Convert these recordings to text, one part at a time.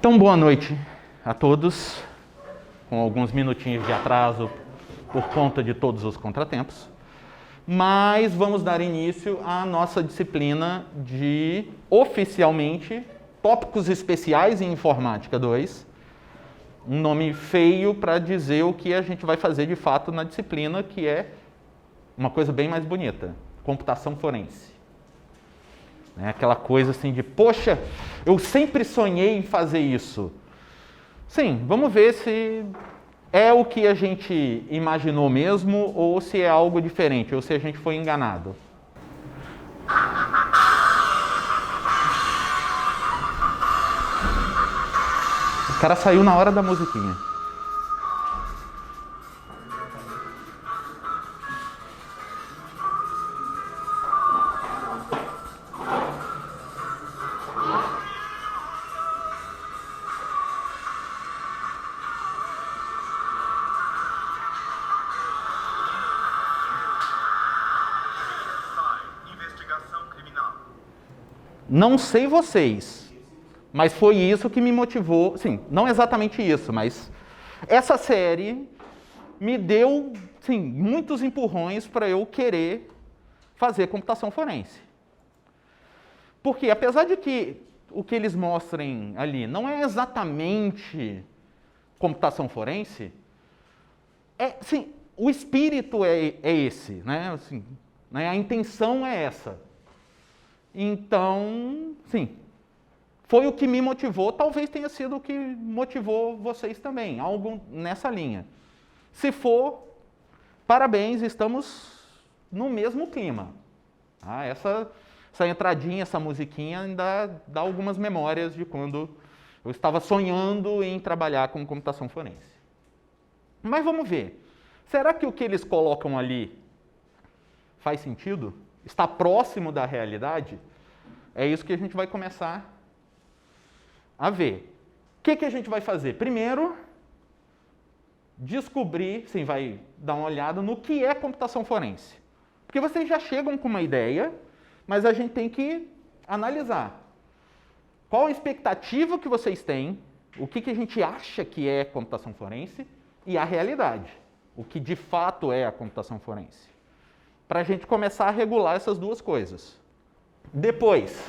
Então, boa noite a todos, com alguns minutinhos de atraso por conta de todos os contratempos, mas vamos dar início à nossa disciplina de, oficialmente, Tópicos Especiais em Informática 2, um nome feio para dizer o que a gente vai fazer de fato na disciplina, que é uma coisa bem mais bonita, computação forense. É aquela coisa assim de, poxa, eu sempre sonhei em fazer isso. Sim, vamos ver se é o que a gente imaginou mesmo ou se é algo diferente, ou se a gente foi enganado. O cara saiu na hora da musiquinha. Não sei vocês, mas foi isso que me motivou, sim, não exatamente isso, mas essa série me deu, sim, muitos empurrões para eu querer fazer computação forense. Porque apesar de que o que eles mostrem ali não é exatamente computação forense, sim, o espírito é esse, né? Assim, né? A intenção é essa. Então, sim, foi o que me motivou, talvez tenha sido o que motivou vocês também, algo nessa linha. Se for, parabéns, estamos no mesmo clima. Ah, essa entradinha, essa musiquinha ainda dá algumas memórias de quando eu estava sonhando em trabalhar com computação forense. Mas vamos ver, será que o que eles colocam ali faz sentido? Está próximo da realidade? É isso que a gente vai começar a ver. O que a gente vai fazer? Primeiro, descobrir, sim, vai dar uma olhada no que é computação forense. Porque vocês já chegam com uma ideia, mas a gente tem que analisar. Qual a expectativa que vocês têm, o que a gente acha que é computação forense e a realidade, o que de fato é a computação forense. Para a gente começar a regular essas duas coisas. Depois,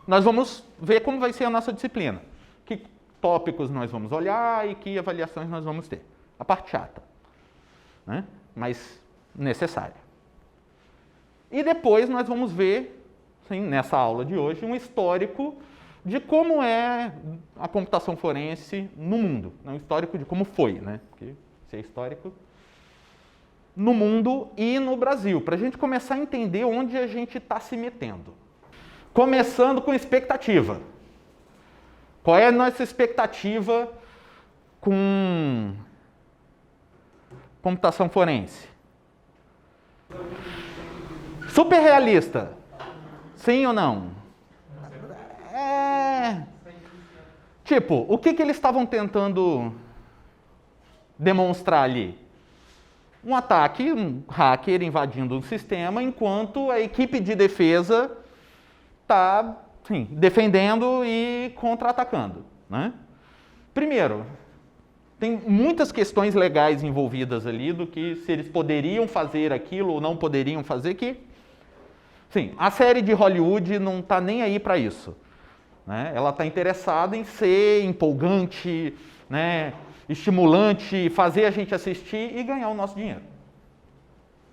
nós vamos ver como vai ser a nossa disciplina. Que tópicos nós vamos olhar e que avaliações nós vamos ter. A parte chata, né? Mas necessária. E depois nós vamos ver, sim, nessa aula de hoje, um histórico de como é a computação forense no mundo. Um histórico de como foi, né? Porque se é histórico no mundo e no Brasil, para a gente começar a entender onde a gente está se metendo. Começando com expectativa. Qual é a nossa expectativa com computação forense? Super realista. Sim ou não? Tipo, o que eles estavam tentando demonstrar ali? Um ataque, um hacker invadindo um sistema, enquanto a equipe de defesa está defendendo e contra-atacando, né? Primeiro, tem muitas questões legais envolvidas ali do que se eles poderiam fazer aquilo ou não poderiam fazer, que, sim, a série de Hollywood não está nem aí para isso, né? Ela está interessada em ser empolgante, né? Estimulante, fazer a gente assistir e ganhar o nosso dinheiro.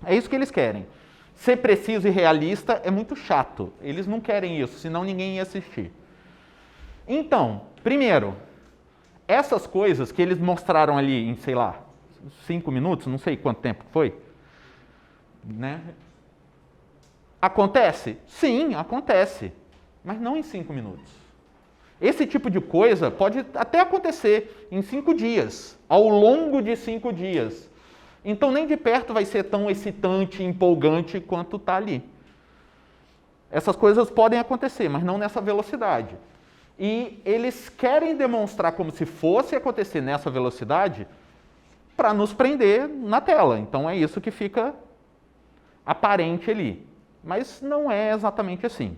É isso que eles querem. Ser preciso e realista é muito chato. Eles não querem isso, senão ninguém ia assistir. Então, primeiro, essas coisas que eles mostraram ali em, sei lá, 5 minutos, não sei quanto tempo foi, né? Acontece? Sim, acontece. Mas não em 5 minutos. Esse tipo de coisa pode até acontecer em 5 dias, ao longo de 5 dias. Então, nem de perto vai ser tão excitante e empolgante quanto está ali. Essas coisas podem acontecer, mas não nessa velocidade. E eles querem demonstrar como se fosse acontecer nessa velocidade para nos prender na tela. Então, é isso que fica aparente ali. Mas não é exatamente assim.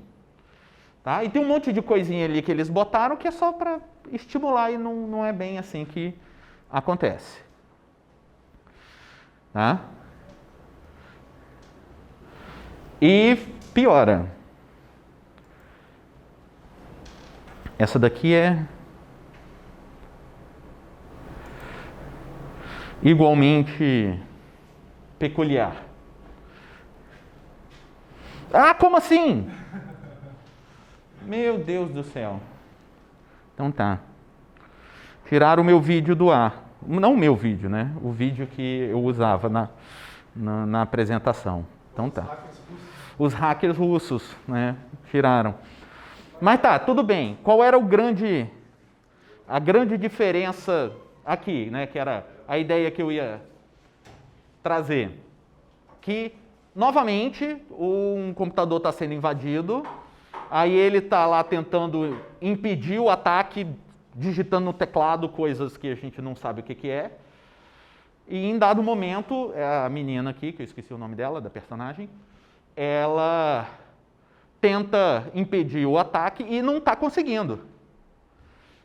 Tá? E tem um monte de coisinha ali que eles botaram que é só para estimular e não é bem assim que acontece. Tá? E piora. Essa daqui é igualmente peculiar. Ah, como assim? Meu Deus do céu. Então tá. Tiraram o meu vídeo do ar. Não o meu vídeo, né? O vídeo que eu usava na apresentação. Então tá. Os hackers russos, né? Tiraram. Mas tá, tudo bem. Qual era a grande diferença aqui, né? Que era a ideia que eu ia trazer. Que, novamente, um computador está sendo invadido, aí ele está lá tentando impedir o ataque, digitando no teclado coisas que a gente não sabe o que é. E em dado momento, a menina aqui, que eu esqueci o nome dela, da personagem, ela tenta impedir o ataque e não está conseguindo.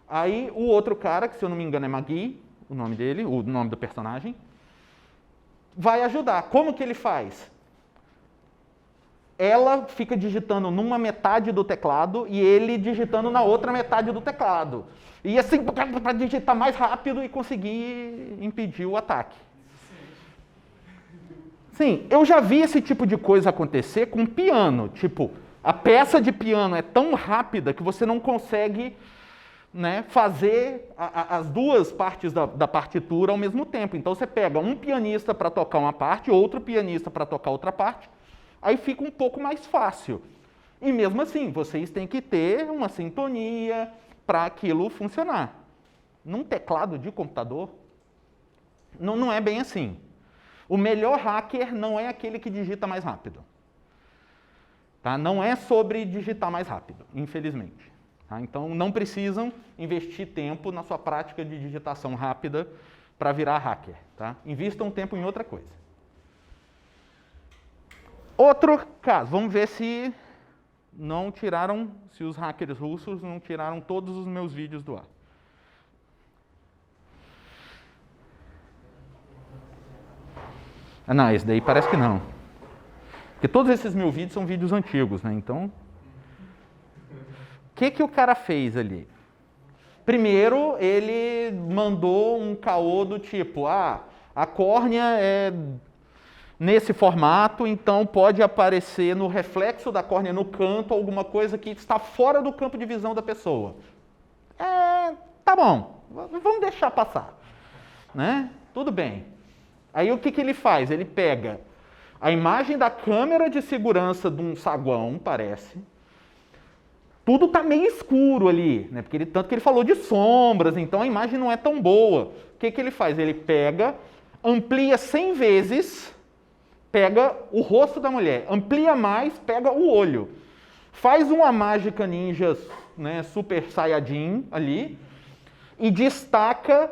Aí o outro cara, que se eu não me engano é Magui, o nome dele, o nome do personagem, vai ajudar. Como que ele faz? Ela fica digitando numa metade do teclado e ele digitando na outra metade do teclado. E assim, para digitar mais rápido e conseguir impedir o ataque. Sim, eu já vi esse tipo de coisa acontecer com piano. Tipo, a peça de piano é tão rápida que você não consegue, né, fazer as duas partes da partitura ao mesmo tempo. Então você pega um pianista para tocar uma parte, outro pianista para tocar outra parte, aí fica um pouco mais fácil. E mesmo assim, vocês têm que ter uma sintonia para aquilo funcionar. Num teclado de computador, não é bem assim. O melhor hacker não é aquele que digita mais rápido. Tá? Não é sobre digitar mais rápido, infelizmente. Tá? Então, não precisam investir tempo na sua prática de digitação rápida para virar hacker. Tá? Invistam tempo em outra coisa. Outro caso, vamos ver se se os hackers russos não tiraram todos os meus vídeos do ar. Ah, não, esse daí parece que não. Porque todos esses meus vídeos são vídeos antigos, né? Então, o que o cara fez ali? Primeiro, ele mandou um caô do tipo, a córnea é nesse formato, então pode aparecer no reflexo da córnea no canto alguma coisa que está fora do campo de visão da pessoa. Tá bom, vamos deixar passar. Né? Tudo bem. Aí o que ele faz? Ele pega a imagem da câmera de segurança de um saguão, parece. Tudo está meio escuro ali, né? Porque tanto que ele falou de sombras, então a imagem não é tão boa. O que ele faz? Ele pega, amplia 100 vezes, pega o rosto da mulher, amplia mais, pega o olho. Faz uma mágica ninja, né, super saiyajin ali e destaca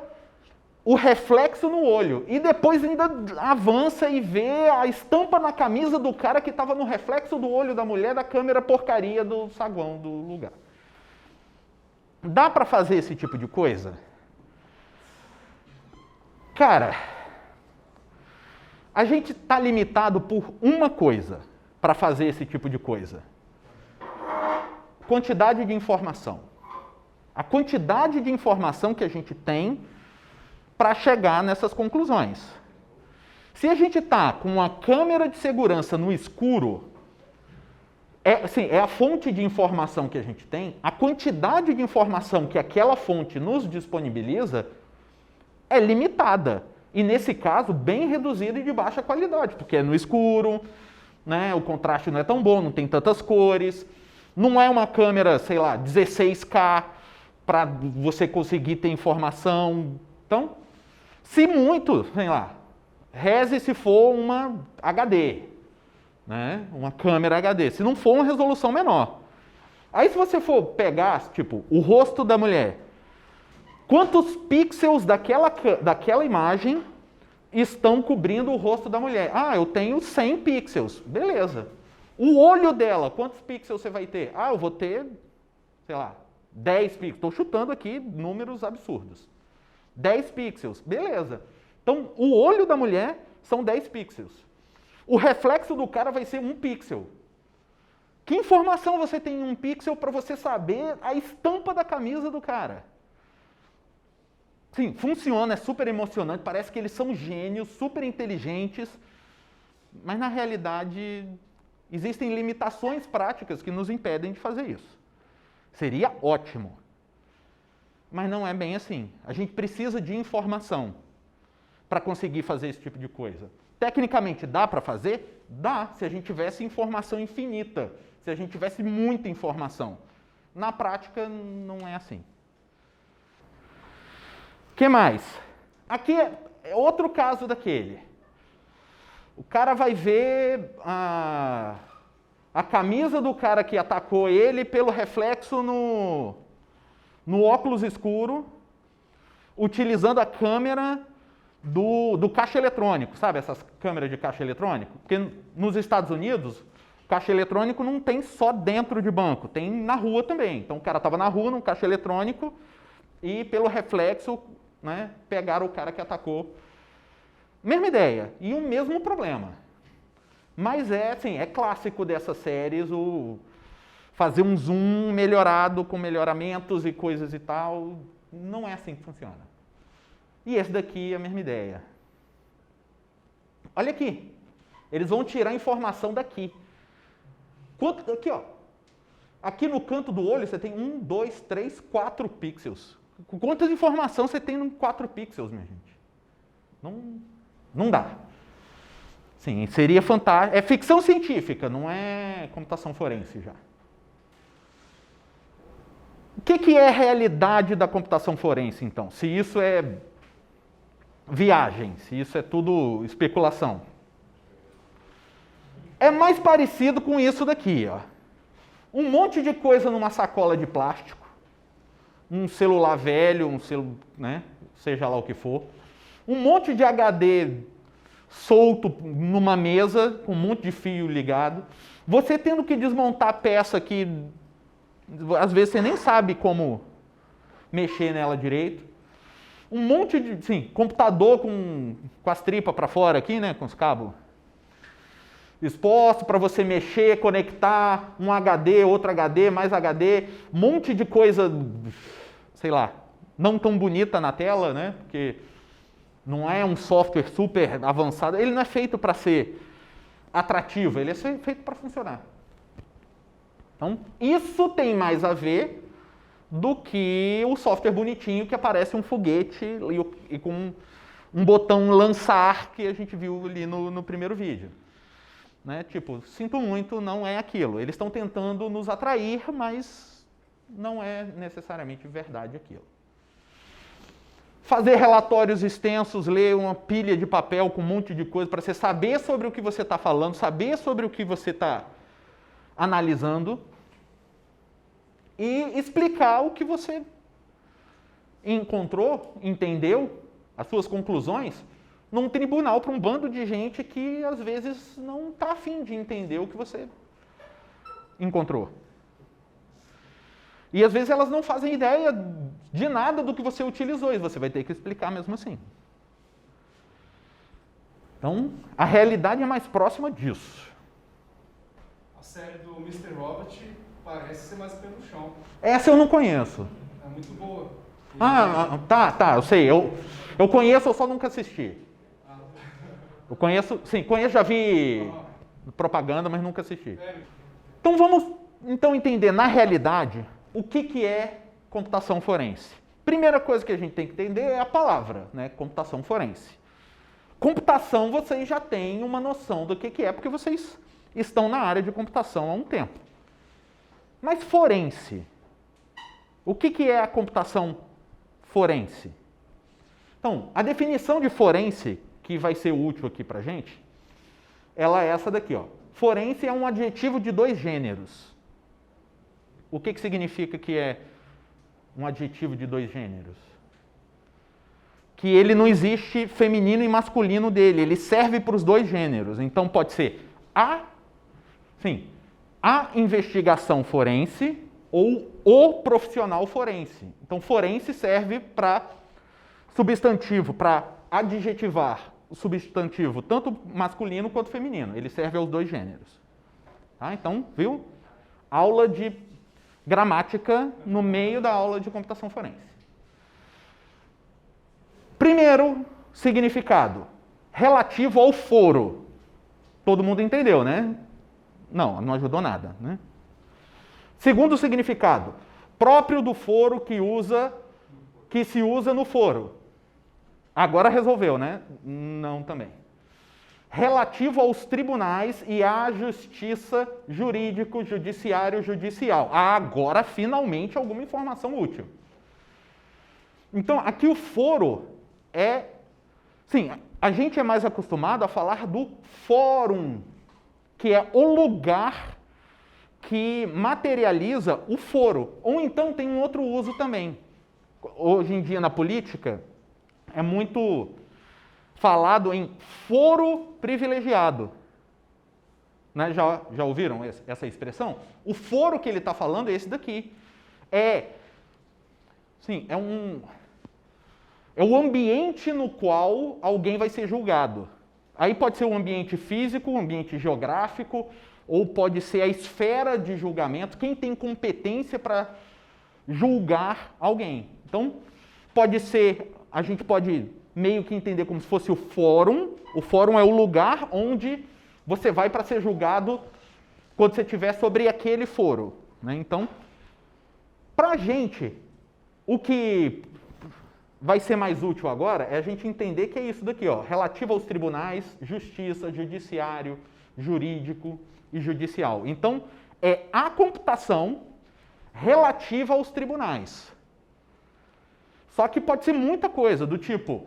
o reflexo no olho. E depois ainda avança e vê a estampa na camisa do cara que estava no reflexo do olho da mulher da câmera porcaria do saguão do lugar. Dá para fazer esse tipo de coisa? Cara, a gente está limitado por uma coisa para fazer esse tipo de coisa. Quantidade de informação. A quantidade de informação que a gente tem para chegar nessas conclusões. Se a gente está com uma câmera de segurança no escuro, é a fonte de informação que a gente tem, a quantidade de informação que aquela fonte nos disponibiliza é limitada. E nesse caso, bem reduzida e de baixa qualidade, porque é no escuro, né, o contraste não é tão bom, não tem tantas cores, não é uma câmera, sei lá, 16K para você conseguir ter informação. Então, se muito, sei lá, reze se for uma HD, né? Uma câmera HD, se não for uma resolução menor. Aí se você for pegar, tipo, o rosto da mulher, quantos pixels daquela imagem estão cobrindo o rosto da mulher? Ah, eu tenho 100 pixels, beleza. O olho dela, quantos pixels você vai ter? Ah, eu vou ter, sei lá, 10 pixels. Estou chutando aqui números absurdos. 10 pixels, beleza. Então, o olho da mulher são 10 pixels. O reflexo do cara vai ser 1 pixel. Que informação você tem em 1 pixel para você saber a estampa da camisa do cara? Sim, funciona, é super emocionante, parece que eles são gênios, super inteligentes, mas na realidade existem limitações práticas que nos impedem de fazer isso. Seria ótimo, mas não é bem assim. A gente precisa de informação para conseguir fazer esse tipo de coisa. Tecnicamente, dá para fazer? Dá, se a gente tivesse informação infinita, se a gente tivesse muita informação. Na prática, não é assim. O que mais? Aqui é outro caso daquele. O cara vai ver a camisa do cara que atacou ele pelo reflexo no óculos escuro, utilizando a câmera do caixa eletrônico, sabe essas câmeras de caixa eletrônico? Porque nos Estados Unidos, caixa eletrônico não tem só dentro de banco, tem na rua também. Então o cara estava na rua, num caixa eletrônico, e pelo reflexo, né, pegaram o cara que atacou. Mesma ideia, e o mesmo problema. Mas assim, é clássico dessas séries o fazer um zoom melhorado com melhoramentos e coisas e tal. Não é assim que funciona. E esse daqui é a mesma ideia. Olha aqui. Eles vão tirar informação daqui. Aqui, ó. Aqui no canto do olho você tem 1, 2, 3, 4 pixels. Quantas informações você tem em 4 pixels, minha gente? Não dá. Sim, seria fantástico. É ficção científica, não é computação forense já. O que é a realidade da computação forense, então? Se isso é viagem, se isso é tudo especulação. É mais parecido com isso daqui, ó. Um monte de coisa numa sacola de plástico, um celular velho, né, seja lá o que for, um monte de HD solto numa mesa, com um monte de fio ligado, você tendo que desmontar a peça que às vezes você nem sabe como mexer nela direito. Um monte de, sim, computador com as tripas para fora aqui, né, com os cabos exposto para você mexer, conectar um HD, outro HD, mais HD, um monte de coisa, sei lá, não tão bonita na tela, né, porque não é um software super avançado, ele não é feito para ser atrativo, ele é feito para funcionar. Então, isso tem mais a ver do que o software bonitinho que aparece um foguete e com um botão lançar que a gente viu ali no primeiro vídeo. Né? Tipo, sinto muito, não é aquilo. Eles estão tentando nos atrair, mas não é necessariamente verdade aquilo. Fazer relatórios extensos, ler uma pilha de papel com um monte de coisa para você saber sobre o que você está falando, saber sobre o que você está analisando e explicar o que você encontrou, entendeu, as suas conclusões, num tribunal para um bando de gente que às vezes não está afim de entender o que você encontrou. E às vezes elas não fazem ideia de nada do que você utilizou e você vai ter que explicar mesmo assim. Então, a realidade é mais próxima disso. A série do Mr. Robot parece ser mais pé no chão. Essa eu não conheço. É muito boa. Tá, eu sei. Eu conheço, eu só nunca assisti. Eu conheço, sim, já vi propaganda, mas nunca assisti. Então vamos entender, na realidade, o que é computação forense. Primeira coisa que a gente tem que entender é a palavra, né? Computação forense. Computação, vocês já têm uma noção do que é, porque vocês estão na área de computação há um tempo. Mas forense, o que é a computação forense? Então, a definição de forense, que vai ser útil aqui para a gente, ela é essa daqui, ó. Forense é um adjetivo de 2 gêneros. O que significa que é um adjetivo de 2 gêneros? Que ele não existe feminino e masculino dele, ele serve para os 2 gêneros. Então pode ser a investigação forense ou o profissional forense. Então, forense serve para substantivo, para adjetivar o substantivo, tanto masculino quanto feminino. Ele serve aos dois gêneros. Tá? Então, viu? Aula de gramática no meio da aula de computação forense. Primeiro significado, relativo ao foro. Todo mundo entendeu, né? Não ajudou nada, né? Segundo significado, próprio do foro que se usa no foro. Agora resolveu, né? Não também. Relativo aos tribunais e à justiça jurídico, judiciário, judicial. Agora, finalmente, alguma informação útil. Então, aqui o foro é... Sim, a gente é mais acostumado a falar do fórum, que é o lugar que materializa o foro. Ou então tem um outro uso também. Hoje em dia, na política, é muito falado em foro privilegiado. Né? Já ouviram essa expressão? O foro que ele está falando é esse daqui. É o ambiente no qual alguém vai ser julgado. Aí pode ser um ambiente físico, um ambiente geográfico, ou pode ser a esfera de julgamento, quem tem competência para julgar alguém. Então, pode ser, a gente pode meio que entender como se fosse o fórum. O fórum é o lugar onde você vai para ser julgado quando você estiver sobre aquele foro. Né? Então, para a gente, o que vai ser mais útil agora é a gente entender que é isso daqui, ó, relativo aos tribunais, justiça, judiciário, jurídico e judicial. Então, é a computação relativa aos tribunais. Só que pode ser muita coisa, do tipo,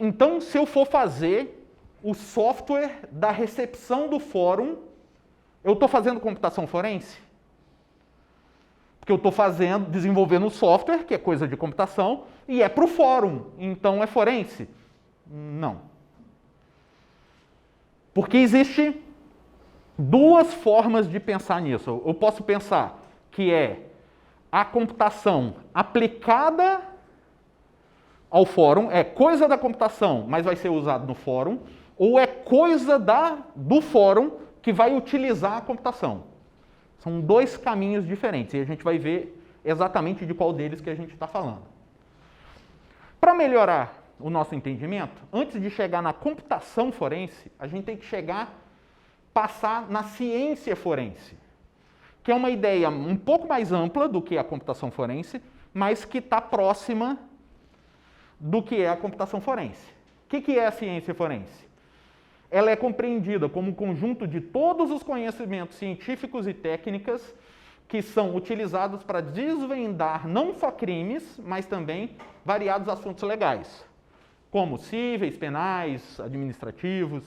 então se eu for fazer o software da recepção do fórum, eu estou fazendo computação forense? Porque eu estou desenvolvendo um software, que é coisa de computação, e é para o fórum, então é forense? Não. Porque existe duas formas de pensar nisso. Eu posso pensar que é a computação aplicada ao fórum, é coisa da computação, mas vai ser usado no fórum, ou é coisa do fórum que vai utilizar a computação. São dois caminhos diferentes e a gente vai ver exatamente de qual deles que a gente está falando. Para melhorar o nosso entendimento, antes de chegar na computação forense, a gente tem que passar na ciência forense, que é uma ideia um pouco mais ampla do que a computação forense, mas que está próxima do que é a computação forense. O que é a ciência forense? Ela é compreendida como um conjunto de todos os conhecimentos científicos e técnicas que são utilizados para desvendar não só crimes, mas também variados assuntos legais, como cíveis, penais, administrativos.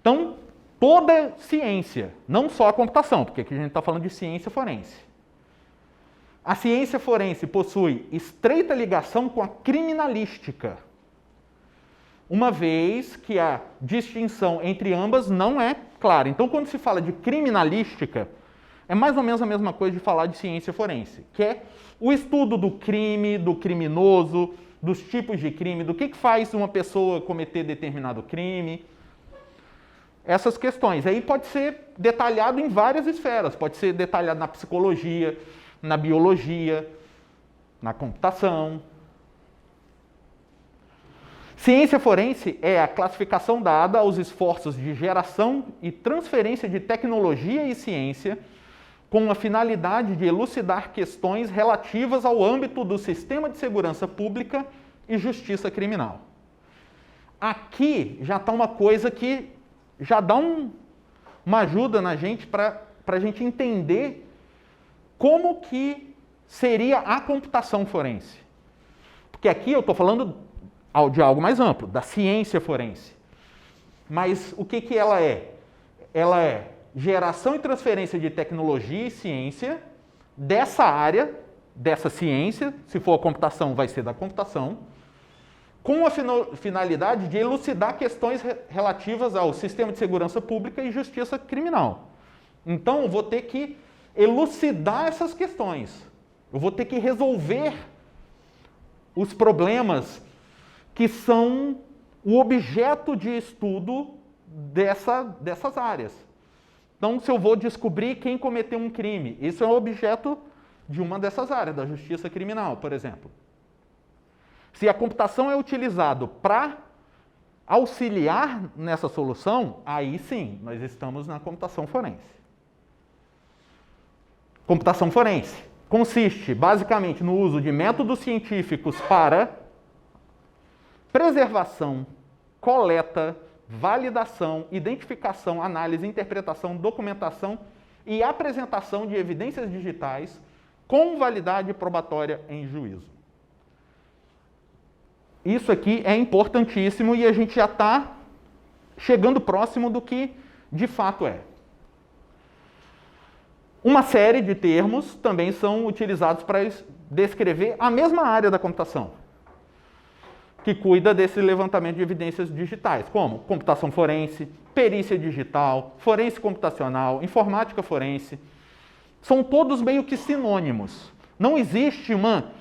Então, toda ciência, não só a computação, porque aqui a gente está falando de ciência forense. A ciência forense possui estreita ligação com a criminalística, uma vez que a distinção entre ambas não é clara. Então, quando se fala de criminalística, é mais ou menos a mesma coisa de falar de ciência forense, que é o estudo do crime, do criminoso, dos tipos de crime, do que faz uma pessoa cometer determinado crime. Essas questões. Aí pode ser detalhado em várias esferas. Pode ser detalhado na psicologia, na biologia, na computação. Ciência forense é a classificação dada aos esforços de geração e transferência de tecnologia e ciência com a finalidade de elucidar questões relativas ao âmbito do sistema de segurança pública e justiça criminal. Aqui já está uma coisa que já dá uma ajuda na gente para a gente entender como que seria a computação forense. Porque aqui eu estou falando de algo mais amplo, da ciência forense. Mas o que ela é? Ela é geração e transferência de tecnologia e ciência dessa área, dessa ciência, se for a computação, vai ser da computação, com a finalidade de elucidar questões relativas ao sistema de segurança pública e justiça criminal. Então, eu vou ter que elucidar essas questões. Eu vou ter que resolver os problemas que são o objeto de estudo dessas áreas. Então, se eu vou descobrir quem cometeu um crime, isso é o objeto de uma dessas áreas, da justiça criminal, por exemplo. Se a computação é utilizada para auxiliar nessa solução, aí sim, nós estamos na computação forense. Computação forense consiste, basicamente, no uso de métodos científicos para preservação, coleta, validação, identificação, análise, interpretação, documentação e apresentação de evidências digitais com validade probatória em juízo. Isso aqui é importantíssimo e a gente já está chegando próximo do que de fato é. Uma série de termos também são utilizados para descrever a mesma área da computação, que cuida desse levantamento de evidências digitais, como computação forense, perícia digital, forense computacional, informática forense. São todos meio que sinônimos. Não existe uma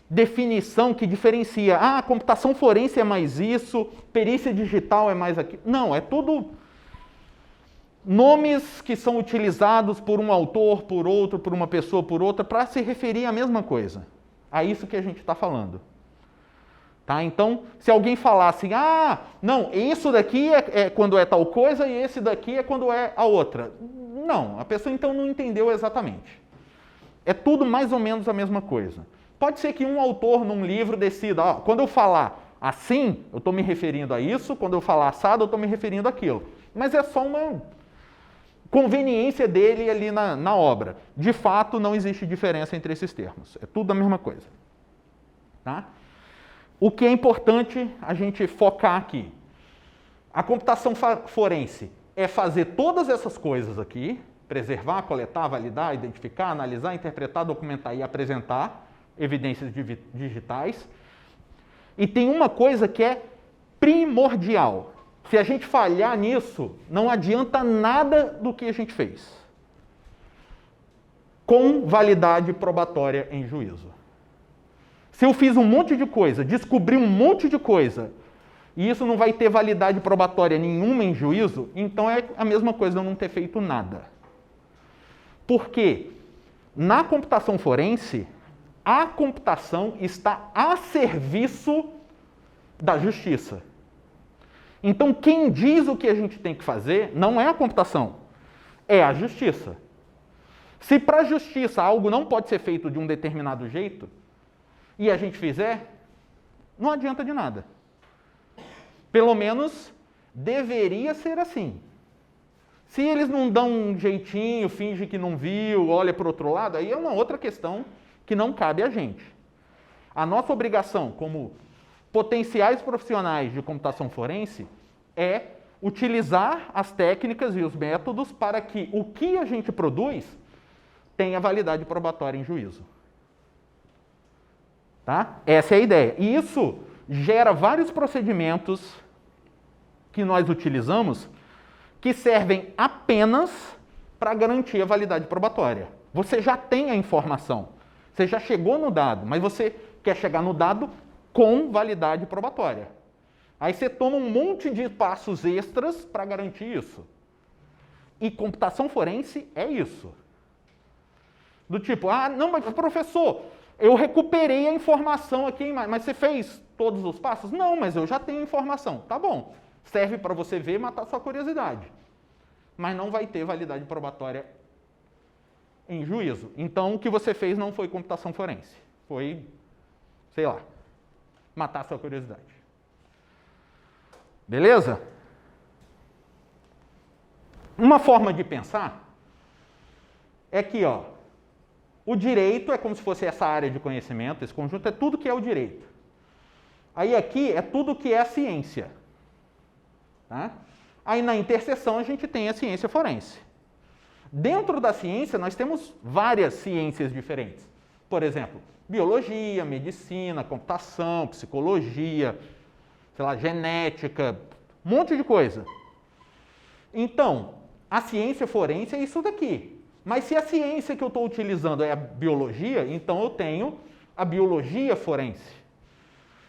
definição que diferencia, a computação forense é mais isso, perícia digital é mais aquilo. Não, é tudo nomes que são utilizados por um autor, por outro, por uma pessoa, por outra, para se referir à mesma coisa. É isso que a gente está falando. Tá? Então, se alguém falar assim, não, isso daqui é quando é tal coisa e esse daqui é quando é a outra. Não, a pessoa então não entendeu exatamente. É tudo mais ou menos a mesma coisa. Pode ser que um autor num livro decida, quando eu falar assim, eu estou me referindo a isso, quando eu falar assado, eu estou me referindo àquilo. Mas é só uma conveniência dele ali na obra. De fato, não existe diferença entre esses termos. É tudo a mesma coisa. Tá? O que é importante a gente focar aqui? A computação forense é fazer todas essas coisas aqui, preservar, coletar, validar, identificar, analisar, interpretar, documentar e apresentar evidências digitais. E tem uma coisa que é primordial. Se a gente falhar nisso, não adianta nada do que a gente fez. Com validade probatória em juízo. Se eu fiz um monte de coisa, descobri um monte de coisa, e isso não vai ter validade probatória nenhuma em juízo, então é a mesma coisa de eu não ter feito nada. Por quê? Na computação forense, a computação está a serviço da justiça. Então, quem diz o que a gente tem que fazer não é a computação, é a justiça. Se para a justiça algo não pode ser feito de um determinado jeito, e a gente fizer, não adianta de nada. Pelo menos deveria ser assim. Se eles não dão um jeitinho, finge que não viu, olha para o outro lado, aí é uma outra questão que não cabe a gente. A nossa obrigação como potenciais profissionais de computação forense é utilizar as técnicas e os métodos para que o que a gente produz tenha validade probatória em juízo. Tá? Essa é a ideia. E isso gera vários procedimentos que nós utilizamos que servem apenas para garantir a validade probatória. Você já tem a informação, você já chegou no dado, mas você quer chegar no dado com validade probatória. Aí você toma um monte de passos extras para garantir isso. E computação forense é isso. Do tipo, não, mas professor, eu recuperei a informação aqui, mas você fez todos os passos? Não, mas eu já tenho informação. Tá bom, serve para você ver e matar sua curiosidade. Mas não vai ter validade probatória em juízo. Então, o que você fez não foi computação forense. Foi, sei lá, matar sua curiosidade. Beleza? Uma forma de pensar é que, o direito é como se fosse essa área de conhecimento, esse conjunto é tudo que é o direito. Aí aqui é tudo que é a ciência. Tá? Aí na interseção a gente tem a ciência forense. Dentro da ciência nós temos várias ciências diferentes. Por exemplo, biologia, medicina, computação, psicologia, sei lá, genética, um monte de coisa. Então, a ciência forense é isso daqui. Mas se a ciência que eu estou utilizando é a biologia, então eu tenho a biologia forense.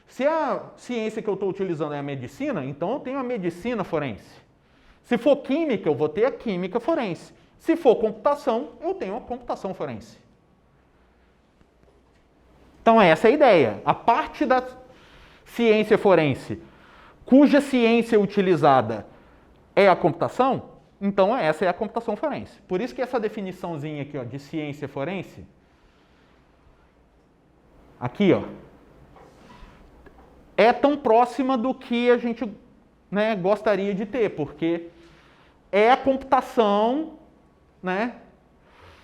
Se a ciência que eu estou utilizando é a medicina, então eu tenho a medicina forense. Se for química, eu vou ter a química forense. Se for computação, eu tenho a computação forense. Então essa é a ideia. A parte da ciência forense, cuja ciência utilizada é a computação, então essa é a computação forense. Por isso que essa definiçãozinha aqui, ó, de ciência forense, aqui, ó, é tão próxima do que a gente, né, gostaria de ter, porque é a computação, né,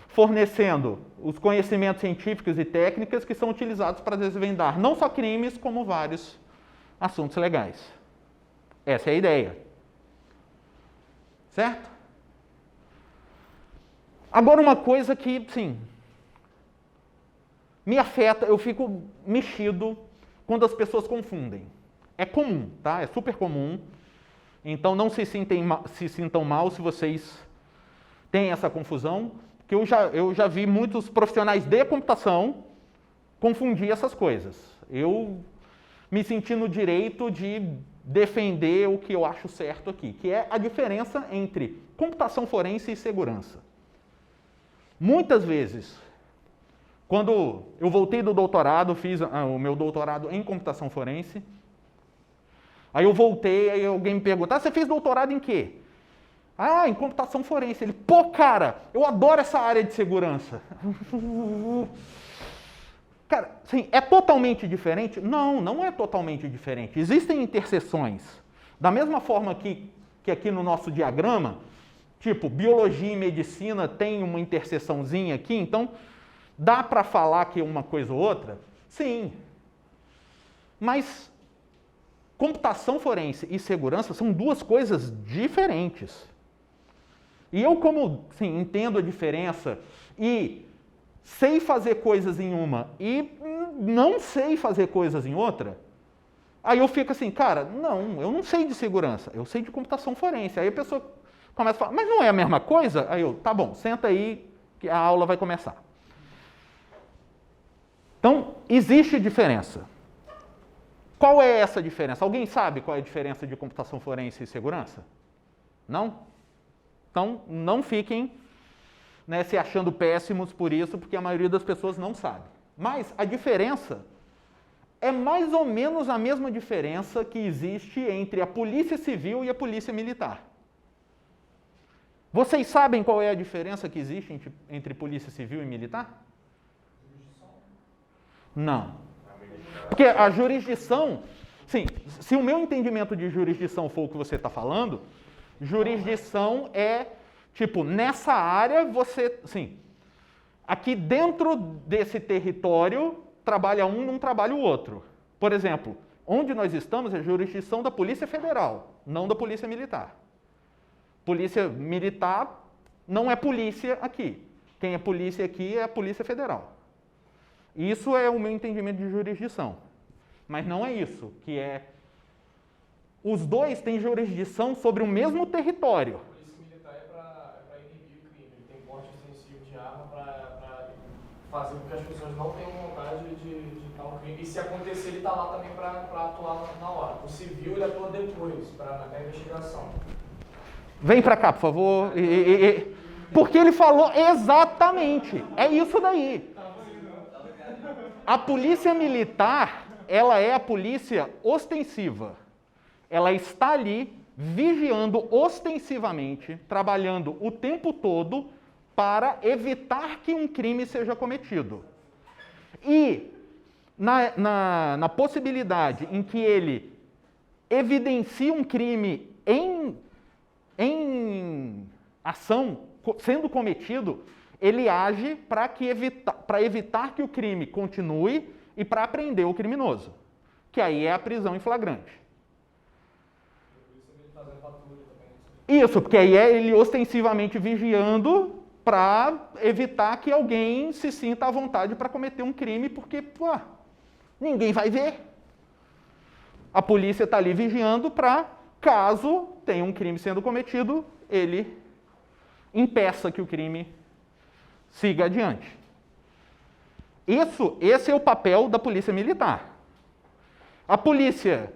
fornecendo os conhecimentos científicos e técnicas que são utilizados para desvendar não só crimes, como vários assuntos legais. Essa é a ideia. Certo? Agora uma coisa que, sim, me afeta, eu fico mexido quando as pessoas confundem. É comum, tá? É super comum. Então não se sintam mal se vocês têm essa confusão, porque eu já vi muitos profissionais de computação confundir essas coisas. Eu me senti no direito de defender o que eu acho certo aqui, que é a diferença entre computação forense e segurança. Muitas vezes, quando eu voltei do doutorado, fiz o meu doutorado em computação forense, aí eu voltei, aí alguém me pergunta, você fez doutorado em quê? Ah, em computação forense. Ele, pô, cara, eu adoro essa área de segurança. Cara, sim, é totalmente diferente? Não, não é totalmente diferente. Existem interseções. Da mesma forma que aqui no nosso diagrama, tipo, biologia e medicina tem uma interseçãozinha aqui, então dá para falar que uma coisa ou outra? Sim. Mas computação forense e segurança são duas coisas diferentes. E eu, como sim, entendo a diferença e sei fazer coisas em uma e não sei fazer coisas em outra, aí eu fico assim, cara, não, eu não sei de segurança, eu sei de computação forense. Aí a pessoa começa a falar, mas não é a mesma coisa? Aí eu, tá bom, senta aí que a aula vai começar. Então, existe diferença. Qual é essa diferença? Alguém sabe qual é a diferença de computação forense e segurança? Não? Então, não fiquem, né, se achando péssimos por isso, porque a maioria das pessoas não sabe. Mas a diferença é mais ou menos a mesma diferença que existe entre a polícia civil e a polícia militar. Vocês sabem qual é a diferença que existe entre polícia civil e militar? Não. Porque a jurisdição, sim, se o meu entendimento de jurisdição for o que você está falando, jurisdição é, tipo, nessa área você, sim, aqui dentro desse território trabalha um, não trabalha o outro. Por exemplo, onde nós estamos é jurisdição da Polícia Federal, não da Polícia Militar. Polícia Militar não é polícia aqui. Quem é polícia aqui é a Polícia Federal. Isso é o meu entendimento de jurisdição. Mas não é isso, que é... Os dois têm jurisdição sobre o mesmo território. A polícia militar é para inibir o crime. Ele tem porte extensivo de arma para fazer com que as pessoas não tenham vontade de tal crime. E se acontecer, ele está lá também para atuar na hora. O civil, ele atua depois, para a investigação. Vem para cá, por favor. Porque ele falou exatamente. É isso daí. A polícia militar, ela é a polícia ostensiva. Ela está ali vigiando ostensivamente, trabalhando o tempo todo para evitar que um crime seja cometido. E na possibilidade em que ele evidencia um crime em ação sendo cometido, ele age para evitar que o crime continue e para prender o criminoso, que aí é a prisão em flagrante. Isso, porque aí é ele ostensivamente vigiando para evitar que alguém se sinta à vontade para cometer um crime, porque pô, ninguém vai ver. A polícia está ali vigiando para, caso tenha um crime sendo cometido, ele impeça que o crime siga adiante. Esse é o papel da polícia militar. A polícia,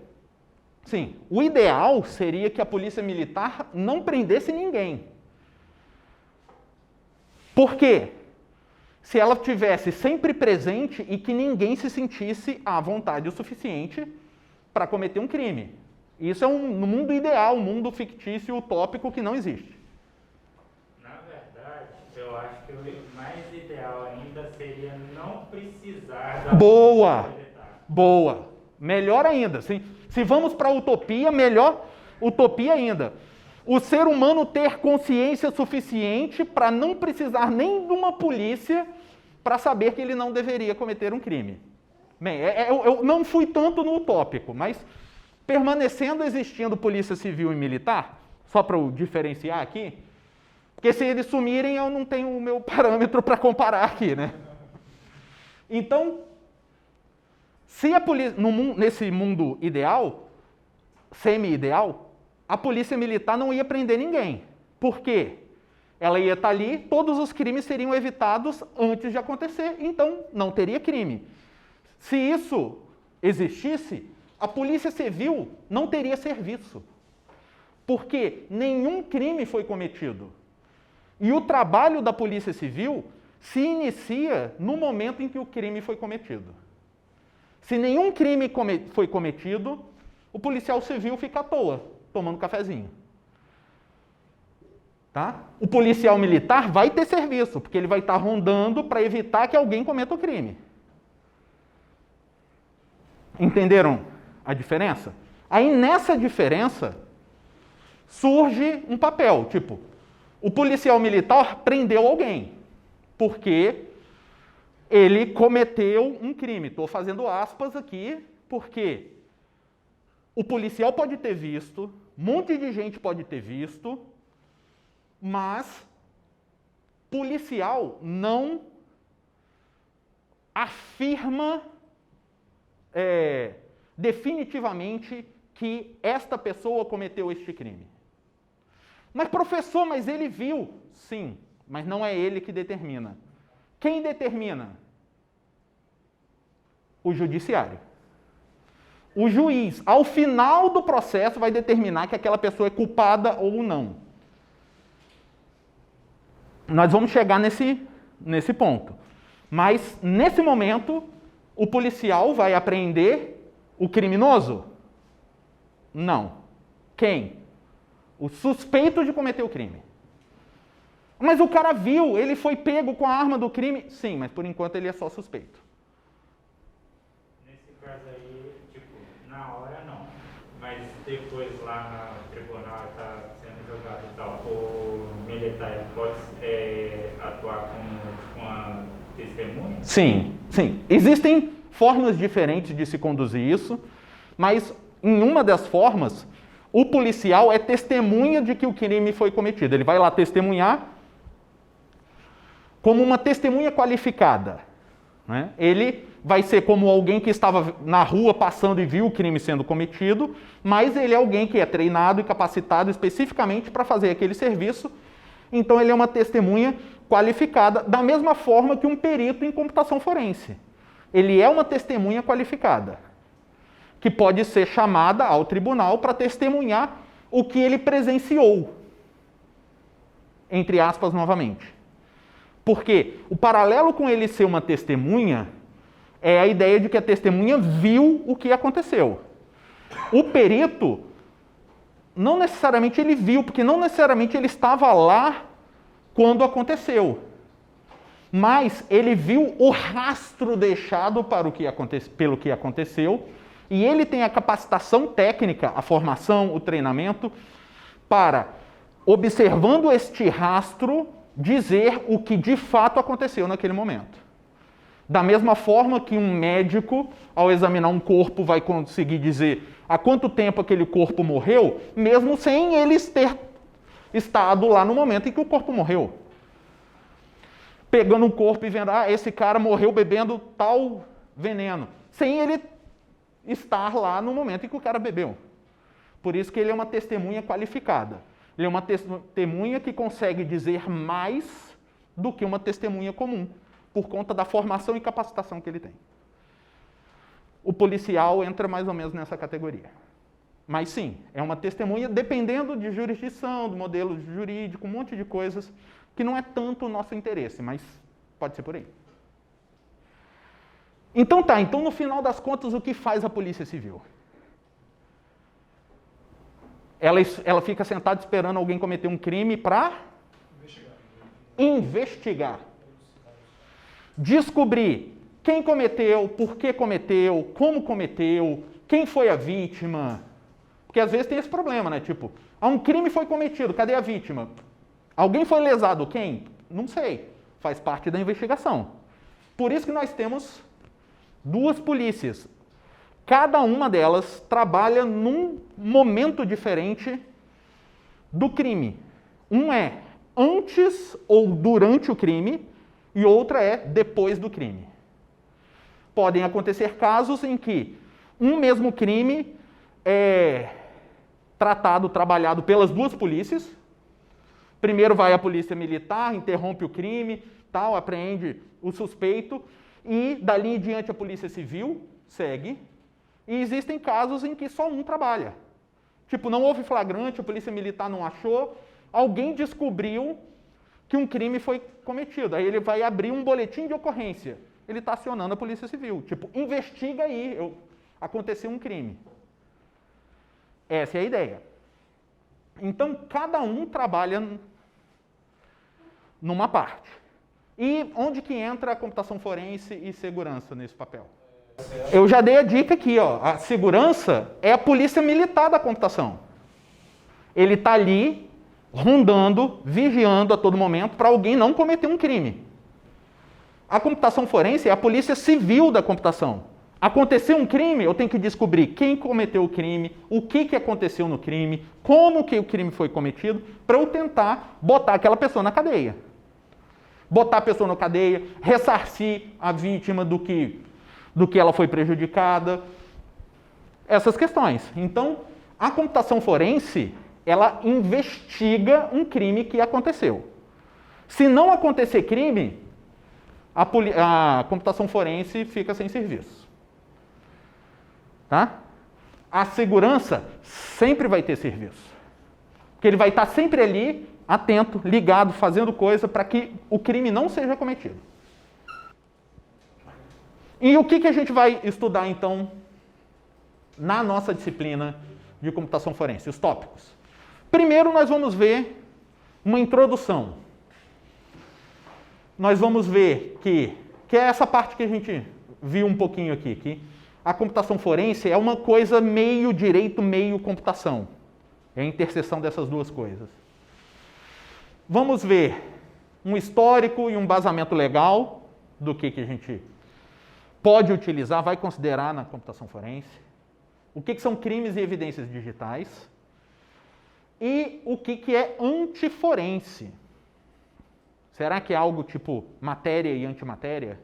sim, o ideal seria que a polícia militar não prendesse ninguém. Por quê? Se ela tivesse sempre presente e que ninguém se sentisse à vontade o suficiente para cometer um crime. Isso é um mundo ideal, um mundo fictício, utópico que não existe. Na verdade, eu acho que o mais ideal ainda seria não precisar da Boa! polícia militar. Boa! Melhor ainda. Se vamos para a utopia, melhor utopia ainda. O ser humano ter consciência suficiente para não precisar nem de uma polícia para saber que ele não deveria cometer um crime. Bem, eu não fui tanto no utópico, mas permanecendo existindo polícia civil e militar, só para eu diferenciar aqui, porque se eles sumirem eu não tenho o meu parâmetro para comparar aqui, né? Então, se a polícia, nesse mundo ideal, semi-ideal, a polícia militar não ia prender ninguém. Por quê? Ela ia estar ali, todos os crimes seriam evitados antes de acontecer, então não teria crime. Se isso existisse, a polícia civil não teria serviço. Porque nenhum crime foi cometido. E o trabalho da polícia civil se inicia no momento em que o crime foi cometido. Se nenhum crime foi cometido, o policial civil fica à toa, tomando cafezinho. Tá? O policial militar vai ter serviço, porque ele vai estar rondando para evitar que alguém cometa o crime. Entenderam a diferença? Aí nessa diferença surge um papel, tipo, o policial militar prendeu alguém, porque ele cometeu um crime. Estou fazendo aspas aqui, porque o policial pode ter visto, um monte de gente pode ter visto, mas policial não afirma definitivamente que esta pessoa cometeu este crime. Mas professor, mas ele viu. Sim, mas não é ele que determina. Quem determina? O judiciário. O juiz, ao final do processo, vai determinar que aquela pessoa é culpada ou não. Nós vamos chegar nesse ponto. Mas, nesse momento, o policial vai apreender o criminoso? Não. Quem? O suspeito de cometer o crime. Mas o cara viu, ele foi pego com a arma do crime? Sim, mas por enquanto ele é só suspeito. Nesse caso aí, tipo, na hora não. Mas depois lá no tribunal está sendo julgado e tal, o militar pode atuar como uma testemunha? Sim, sim. Existem formas diferentes de se conduzir isso, mas em uma das formas, o policial é testemunha de que o crime foi cometido. Ele vai lá testemunhar como uma testemunha qualificada. Né? Ele vai ser como alguém que estava na rua passando e viu o crime sendo cometido, mas ele é alguém que é treinado e capacitado especificamente para fazer aquele serviço. Então ele é uma testemunha qualificada, da mesma forma que um perito em computação forense. Ele é uma testemunha qualificada, que pode ser chamada ao tribunal para testemunhar o que ele presenciou. Entre aspas, novamente. Porque o paralelo com ele ser uma testemunha é a ideia de que a testemunha viu o que aconteceu. O perito, não necessariamente ele viu, porque não necessariamente ele estava lá quando aconteceu. Mas ele viu o rastro deixado pelo que aconteceu, e ele tem a capacitação técnica, a formação, o treinamento, para, observando este rastro, dizer o que de fato aconteceu naquele momento. Da mesma forma que um médico, ao examinar um corpo, vai conseguir dizer há quanto tempo aquele corpo morreu, mesmo sem eles ter estado lá no momento em que o corpo morreu. Pegando um corpo e vendo, esse cara morreu bebendo tal veneno, sem ele estar lá no momento em que o cara bebeu. Por isso que ele é uma testemunha qualificada. Ele é uma testemunha que consegue dizer mais do que uma testemunha comum, por conta da formação e capacitação que ele tem. O policial entra mais ou menos nessa categoria. Mas sim, é uma testemunha dependendo de jurisdição, do modelo jurídico, um monte de coisas que não é tanto o nosso interesse, mas pode ser por aí. Então tá, então no final das contas, o que faz a Polícia Civil? Ela fica sentada esperando alguém cometer um crime para investigar. Descobrir quem cometeu, por que cometeu, como cometeu, quem foi a vítima. Porque às vezes tem esse problema, né? Tipo, um crime foi cometido, cadê a vítima? Alguém foi lesado, quem? Não sei. Faz parte da investigação. Por isso que nós temos duas polícias. Cada uma delas trabalha num momento diferente do crime. Um é antes ou durante o crime e outra é depois do crime. Podem acontecer casos em que um mesmo crime é trabalhado pelas duas polícias. Primeiro vai a polícia militar, interrompe o crime, tal, apreende o suspeito e dali em diante a polícia civil segue. E existem casos em que só um trabalha. Tipo, não houve flagrante, a polícia militar não achou, alguém descobriu que um crime foi cometido. Aí ele vai abrir um boletim de ocorrência. Ele está acionando a polícia civil. Tipo, investiga aí, aconteceu um crime. Essa é a ideia. Então, cada um trabalha numa parte. E onde que entra a computação forense e segurança nesse papel? Eu já dei a dica aqui, ó. A segurança é a polícia militar da computação. Ele está ali, rondando, vigiando a todo momento para alguém não cometer um crime. A computação forense é a polícia civil da computação. Aconteceu um crime, eu tenho que descobrir quem cometeu o crime, o que aconteceu no crime, como que o crime foi cometido, para eu tentar botar aquela pessoa na cadeia. Botar a pessoa na cadeia, ressarcir a vítima do que ela foi prejudicada, essas questões. Então, a computação forense, ela investiga um crime que aconteceu. Se não acontecer crime, a computação forense fica sem serviço. Tá? A segurança sempre vai ter serviço. Porque ele vai estar sempre ali, atento, ligado, fazendo coisa para que o crime não seja cometido. E o que a gente vai estudar, então, na nossa disciplina de computação forense? Os tópicos. Primeiro, nós vamos ver uma introdução. Nós vamos ver que é essa parte que a gente viu um pouquinho aqui, que a computação forense é uma coisa meio direito, meio computação. É a interseção dessas duas coisas. Vamos ver um histórico e um embasamento legal do que a gente pode utilizar, vai considerar na computação forense. O que são crimes e evidências digitais. E o que é antiforense. Será que é algo tipo matéria e antimatéria?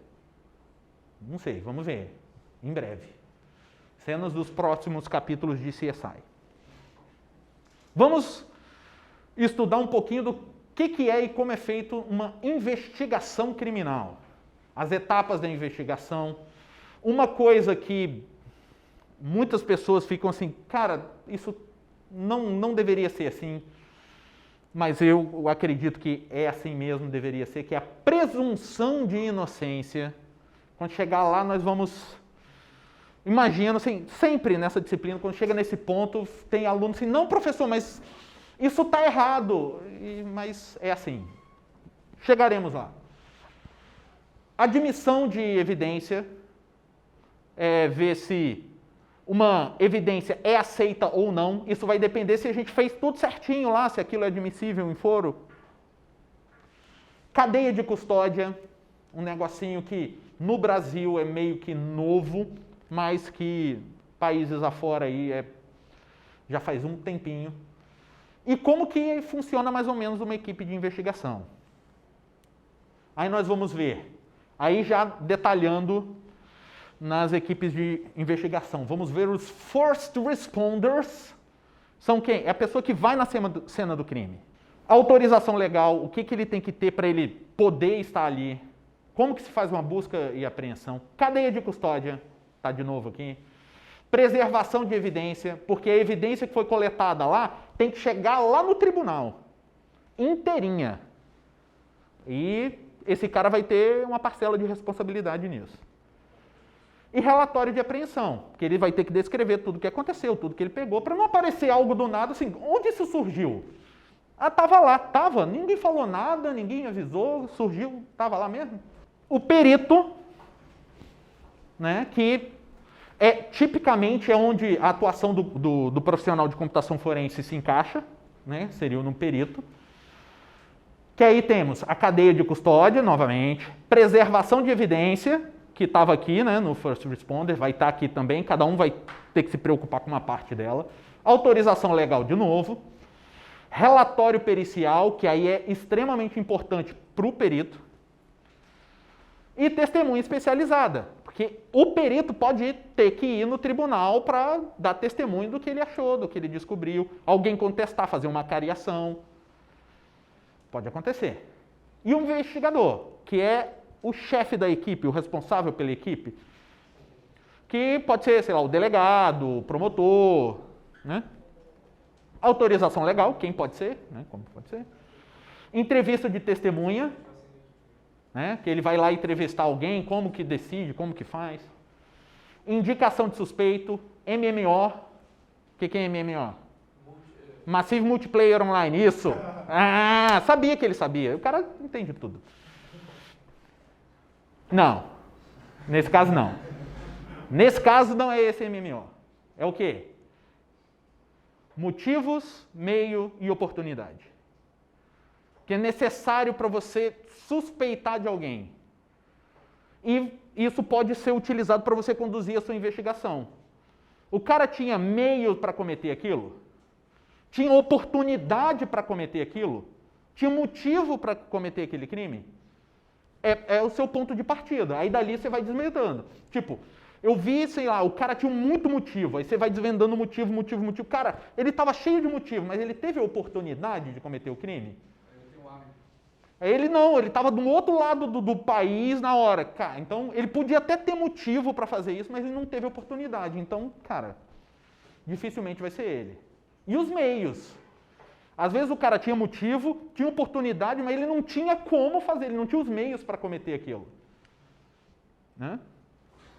Não sei, vamos ver. Em breve. Cenas dos próximos capítulos de CSI. Vamos estudar um pouquinho do que é e como é feito uma investigação criminal. As etapas da investigação. Uma coisa que muitas pessoas ficam assim, cara, isso não deveria ser assim, mas eu acredito que é assim mesmo, deveria ser, que é a presunção de inocência. Quando chegar lá, nós vamos... Imagina, assim, sempre nessa disciplina, quando chega nesse ponto, tem aluno assim, não, professor, mas isso está errado. Mas é assim. Chegaremos lá. Admissão de evidência, ver se uma evidência é aceita ou não. Isso vai depender se a gente fez tudo certinho lá, se aquilo é admissível em foro. Cadeia de custódia, um negocinho que no Brasil é meio que novo, mas que países afora aí já faz um tempinho. E como que funciona mais ou menos uma equipe de investigação. Aí nós vamos ver, aí já detalhando nas equipes de investigação. Vamos ver os first responders. São quem? É a pessoa que vai na cena do crime. Autorização legal, o que ele tem que ter para ele poder estar ali. Como que se faz uma busca e apreensão? Cadeia de custódia, está de novo aqui. Preservação de evidência, porque a evidência que foi coletada lá tem que chegar lá no tribunal, inteirinha. E esse cara vai ter uma parcela de responsabilidade nisso. E relatório de apreensão, que ele vai ter que descrever tudo o que aconteceu, tudo que ele pegou, para não aparecer algo do nada assim, onde isso surgiu? Ah, estava lá, estava, ninguém falou nada, ninguém avisou, surgiu, estava lá mesmo. O perito, né, que tipicamente é onde a atuação do profissional de computação forense se encaixa, né, seria no perito. Que aí temos a cadeia de custódia, novamente, preservação de evidência, que estava aqui, né, no First Responder, vai estar aqui também, cada um vai ter que se preocupar com uma parte dela. Autorização legal de novo. Relatório pericial, que aí é extremamente importante para o perito. E testemunha especializada, porque o perito pode ter que ir no tribunal para dar testemunho do que ele achou, do que ele descobriu. Alguém contestar, fazer uma cariação. Pode acontecer. E um investigador, que é o chefe da equipe, o responsável pela equipe, que pode ser, sei lá, o delegado, o promotor, né? Autorização legal, quem pode ser, né? Como pode ser. Entrevista de testemunha, né? Que ele vai lá entrevistar alguém, como que decide, como que faz. Indicação de suspeito, MMO. O que é MMO? Massive Multiplayer Online, isso. Ah, sabia que ele sabia. O cara entende tudo. Não. Nesse caso, não. Nesse caso, não é esse MMO. É o quê? Motivos, meio e oportunidade. Que é necessário para você suspeitar de alguém. E isso pode ser utilizado para você conduzir a sua investigação. O cara tinha meio para cometer aquilo? Tinha oportunidade para cometer aquilo? Tinha motivo para cometer aquele crime? É o seu ponto de partida. Aí dali você vai desvendando. Tipo, eu vi, sei lá, o cara tinha muito motivo. Aí você vai desvendando motivo. Cara, ele estava cheio de motivo, mas ele teve a oportunidade de cometer o crime? Ele não, ele estava do outro lado do país na hora. Cara, então, ele podia até ter motivo para fazer isso, mas ele não teve oportunidade. Então, cara, dificilmente vai ser ele. E os meios? Às vezes o cara tinha motivo, tinha oportunidade, mas ele não tinha como fazer, ele não tinha os meios para cometer aquilo. Né?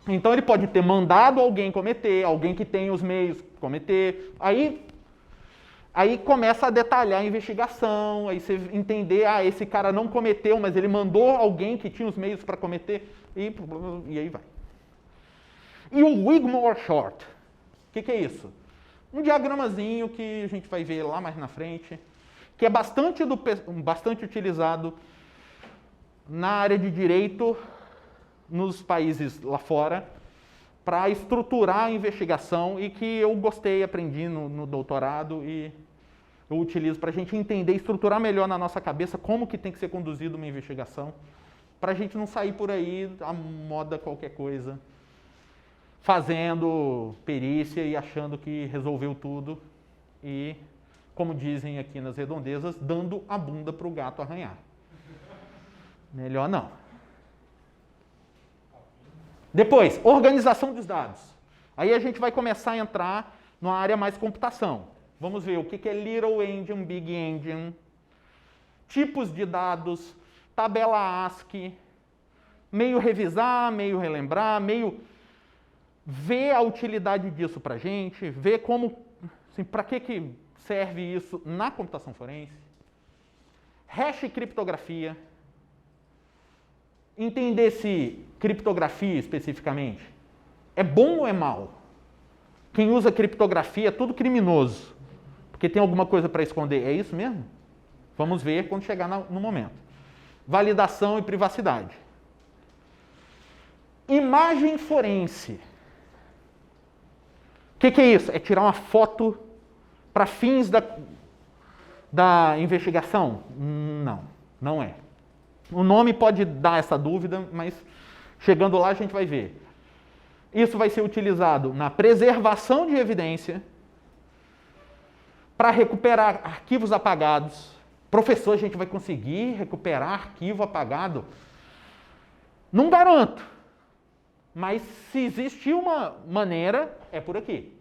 Então ele pode ter mandado alguém cometer, alguém que tem os meios cometer. Aí começa a detalhar a investigação, aí você entender, esse cara não cometeu, mas ele mandou alguém que tinha os meios para cometer, e aí vai. E o Wigmore Short, o que é isso? Um diagramazinho que a gente vai ver lá mais na frente, que é bastante utilizado na área de direito nos países lá fora, para estruturar a investigação e que eu gostei, aprendi no doutorado e eu utilizo para a gente entender, estruturar melhor na nossa cabeça como que tem que ser conduzida uma investigação, para a gente não sair por aí a moda qualquer coisa, fazendo perícia e achando que resolveu tudo e, como dizem aqui nas redondezas, dando a bunda para o gato arranhar. Melhor não. Depois, organização dos dados. Aí a gente vai começar a entrar numa área mais computação. Vamos ver o que é Little Engine, Big Engine, tipos de dados, tabela ASCII, meio revisar, meio relembrar, meio ver a utilidade disso para a gente, ver como, assim, para que serve isso na computação forense, hash e criptografia, entender se criptografia especificamente é bom ou é mal. Quem usa criptografia é tudo criminoso, porque tem alguma coisa para esconder. É isso mesmo? Vamos ver quando chegar no momento. Validação e privacidade. Imagem forense. O que é isso? É tirar uma foto para fins da investigação? Não é. O nome pode dar essa dúvida, mas chegando lá a gente vai ver. Isso vai ser utilizado na preservação de evidência, para recuperar arquivos apagados, Professor, a gente vai conseguir recuperar arquivo apagado? Não garanto. Mas se existe uma maneira, é por aqui.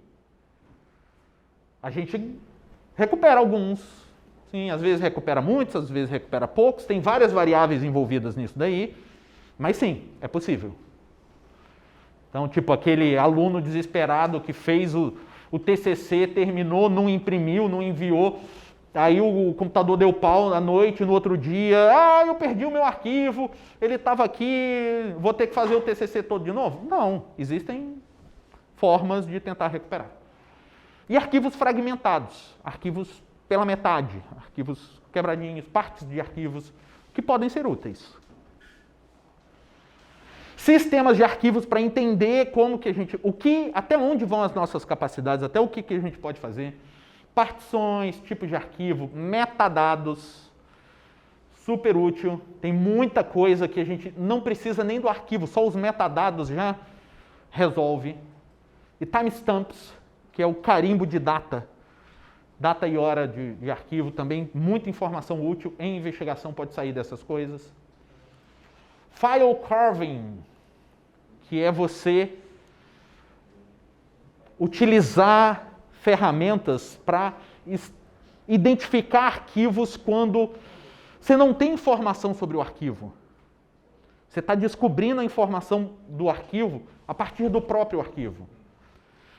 A gente recupera alguns. Sim, às vezes recupera muitos, às vezes recupera poucos. Tem várias variáveis envolvidas nisso daí. Mas sim, é possível. Então, tipo, aquele aluno desesperado que fez o TCC, terminou, não imprimiu, não enviou. Aí o computador deu pau à noite, no outro dia. Eu perdi o meu arquivo, ele estava aqui, vou ter que fazer o TCC todo de novo? Não, existem formas de tentar recuperar. E arquivos fragmentados, arquivos pela metade, arquivos quebradinhos, partes de arquivos que podem ser úteis. Sistemas de arquivos para entender como que a gente, até onde vão as nossas capacidades, até o que a gente pode fazer. Partições, tipos de arquivo, metadados, super útil. Tem muita coisa que a gente não precisa nem do arquivo, só os metadados já resolve. E timestamps, que é o carimbo de data e hora de arquivo, também muita informação útil em investigação pode sair dessas coisas. File carving, que é você utilizar ferramentas para identificar arquivos quando você não tem informação sobre o arquivo. Você está descobrindo a informação do arquivo a partir do próprio arquivo.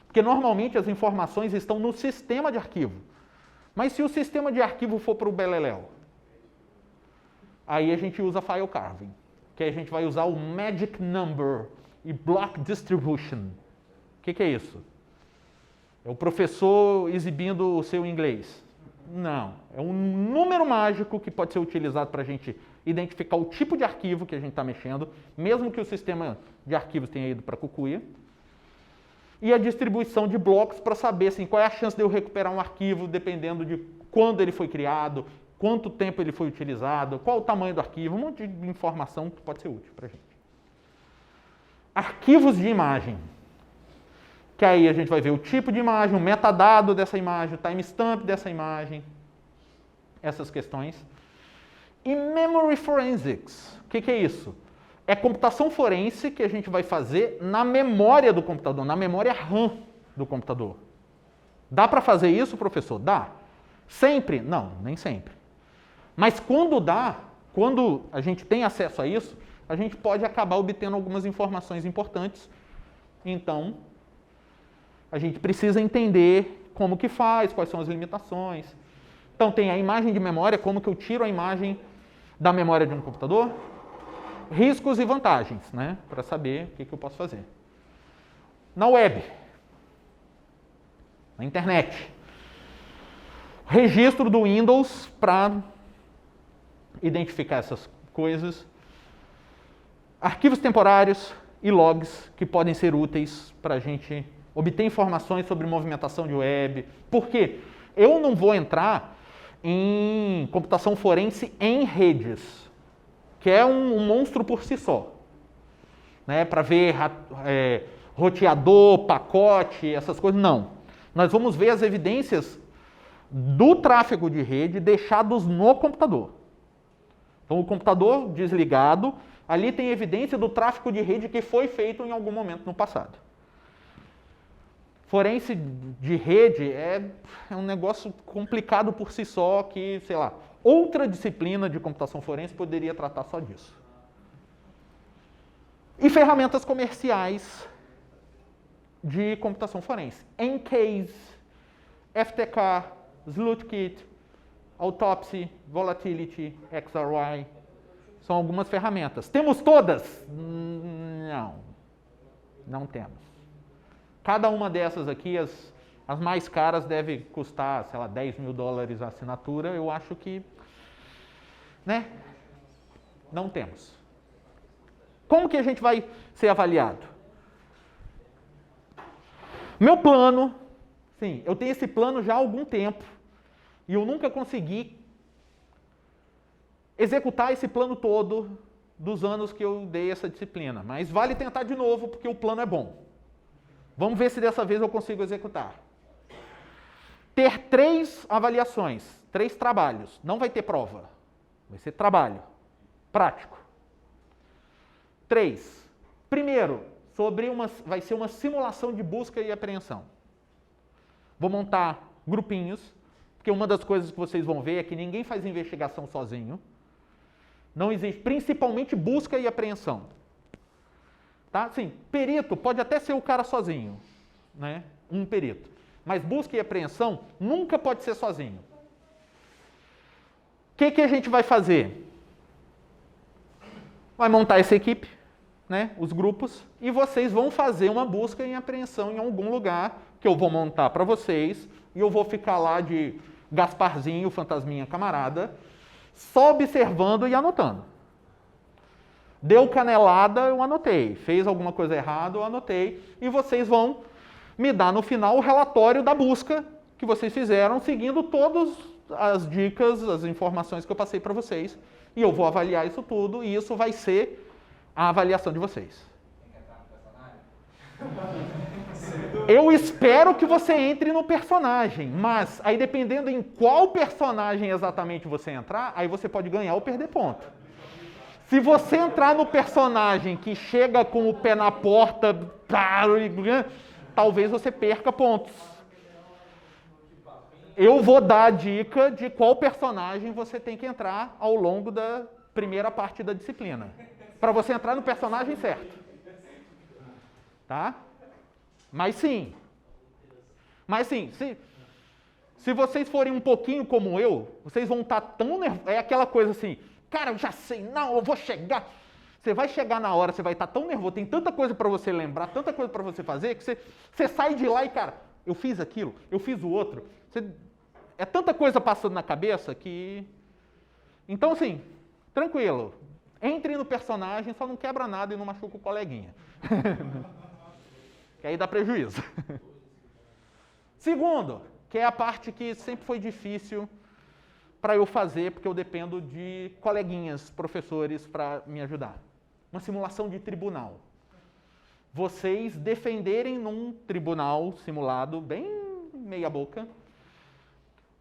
Porque normalmente as informações estão no sistema de arquivo. Mas se o sistema de arquivo for para o beleléu, aí a gente usa file carving, que a gente vai usar o magic number e block distribution. O que é isso? É o professor exibindo o seu inglês? Não. É um número mágico que pode ser utilizado para a gente identificar o tipo de arquivo que a gente está mexendo, mesmo que o sistema de arquivos tenha ido para a cucuia. E a distribuição de blocos para saber assim, qual é a chance de eu recuperar um arquivo dependendo de quando ele foi criado, quanto tempo ele foi utilizado, qual o tamanho do arquivo, um monte de informação que pode ser útil para a gente. Arquivos de imagem. Que aí a gente vai ver o tipo de imagem, o metadado dessa imagem, o timestamp dessa imagem, essas questões. E memory forensics. O que é isso? É computação forense que a gente vai fazer na memória do computador, na memória RAM do computador. Dá para fazer isso, professor? Dá. Sempre? Não, nem sempre. Mas quando dá, quando a gente tem acesso a isso, a gente pode acabar obtendo algumas informações importantes. Então, a gente precisa entender como que faz, quais são as limitações. Então tem a imagem de memória, como que eu tiro a imagem da memória de um computador. Riscos e vantagens, né? Para saber o que eu posso fazer. Na web, na internet. Registro do Windows para identificar essas coisas. Arquivos temporários e logs que podem ser úteis para a gente obter informações sobre movimentação de web. Por quê? Eu não vou entrar em computação forense em redes, que é um monstro por si só. Né? Para ver roteador, pacote, essas coisas, não. Nós vamos ver as evidências do tráfego de rede deixados no computador. Então, o computador desligado, ali tem evidência do tráfego de rede que foi feito em algum momento no passado. Forense de rede é um negócio complicado por si só que, sei lá, outra disciplina de computação forense poderia tratar só disso. E ferramentas comerciais de computação forense. Encase, FTK, Sleuthkit, Autopsy, Volatility, XRY. São algumas ferramentas. Temos todas? Não. Não temos. Cada uma dessas aqui, as mais caras, deve custar, sei lá, $10.000 a assinatura. Eu acho que, né? Não temos. Como que a gente vai ser avaliado? Meu plano, sim, eu tenho esse plano já há algum tempo e eu nunca consegui executar esse plano todo dos anos que eu dei essa disciplina. Mas vale tentar de novo porque o plano é bom. Vamos ver se dessa vez eu consigo executar. ter 3 avaliações, 3 trabalhos. Não vai ter prova, vai ser trabalho prático. 3. Primeiro, vai ser uma simulação de busca e apreensão. Vou montar grupinhos, porque uma das coisas que vocês vão ver é que ninguém faz investigação sozinho. Não existe, principalmente busca e apreensão. Tá? Sim, perito pode até ser o cara sozinho, né? Um perito. Mas busca e apreensão nunca pode ser sozinho. O que a gente vai fazer? Vai montar essa equipe, né? Os grupos, e vocês vão fazer uma busca e apreensão em algum lugar que eu vou montar para vocês, e eu vou ficar lá de Gasparzinho, fantasminha camarada, só observando e anotando. Deu canelada, eu anotei. Fez alguma coisa errada, eu anotei. E vocês vão me dar no final o relatório da busca que vocês fizeram, seguindo todas as dicas, as informações que eu passei para vocês. E eu vou avaliar isso tudo, e isso vai ser a avaliação de vocês. Tem que entrar no personagem? Eu espero que você entre no personagem, mas aí dependendo em qual personagem exatamente você entrar, aí você pode ganhar ou perder ponto. Se você entrar no personagem que chega com o pé na porta, talvez você perca pontos. Eu vou dar a dica de qual personagem você tem que entrar ao longo da primeira parte da disciplina, para você entrar no personagem certo. Tá? Mas sim, se vocês forem um pouquinho como eu, vocês vão estar tão nervosos, é aquela coisa assim, cara, eu já sei, não, eu vou chegar. Você vai chegar na hora, você vai estar tão nervoso, tem tanta coisa para você lembrar, tanta coisa para você fazer, que você sai de lá e, cara, eu fiz aquilo, eu fiz o outro. É tanta coisa passando na cabeça que... Então, assim, tranquilo. Entre no personagem, só não quebra nada e não machuca o coleguinha. Que aí dá prejuízo. Segundo, que é a parte que sempre foi difícil para eu fazer, porque eu dependo de coleguinhas, professores, para me ajudar. Uma simulação de tribunal. Vocês defenderem num tribunal simulado, bem meia boca,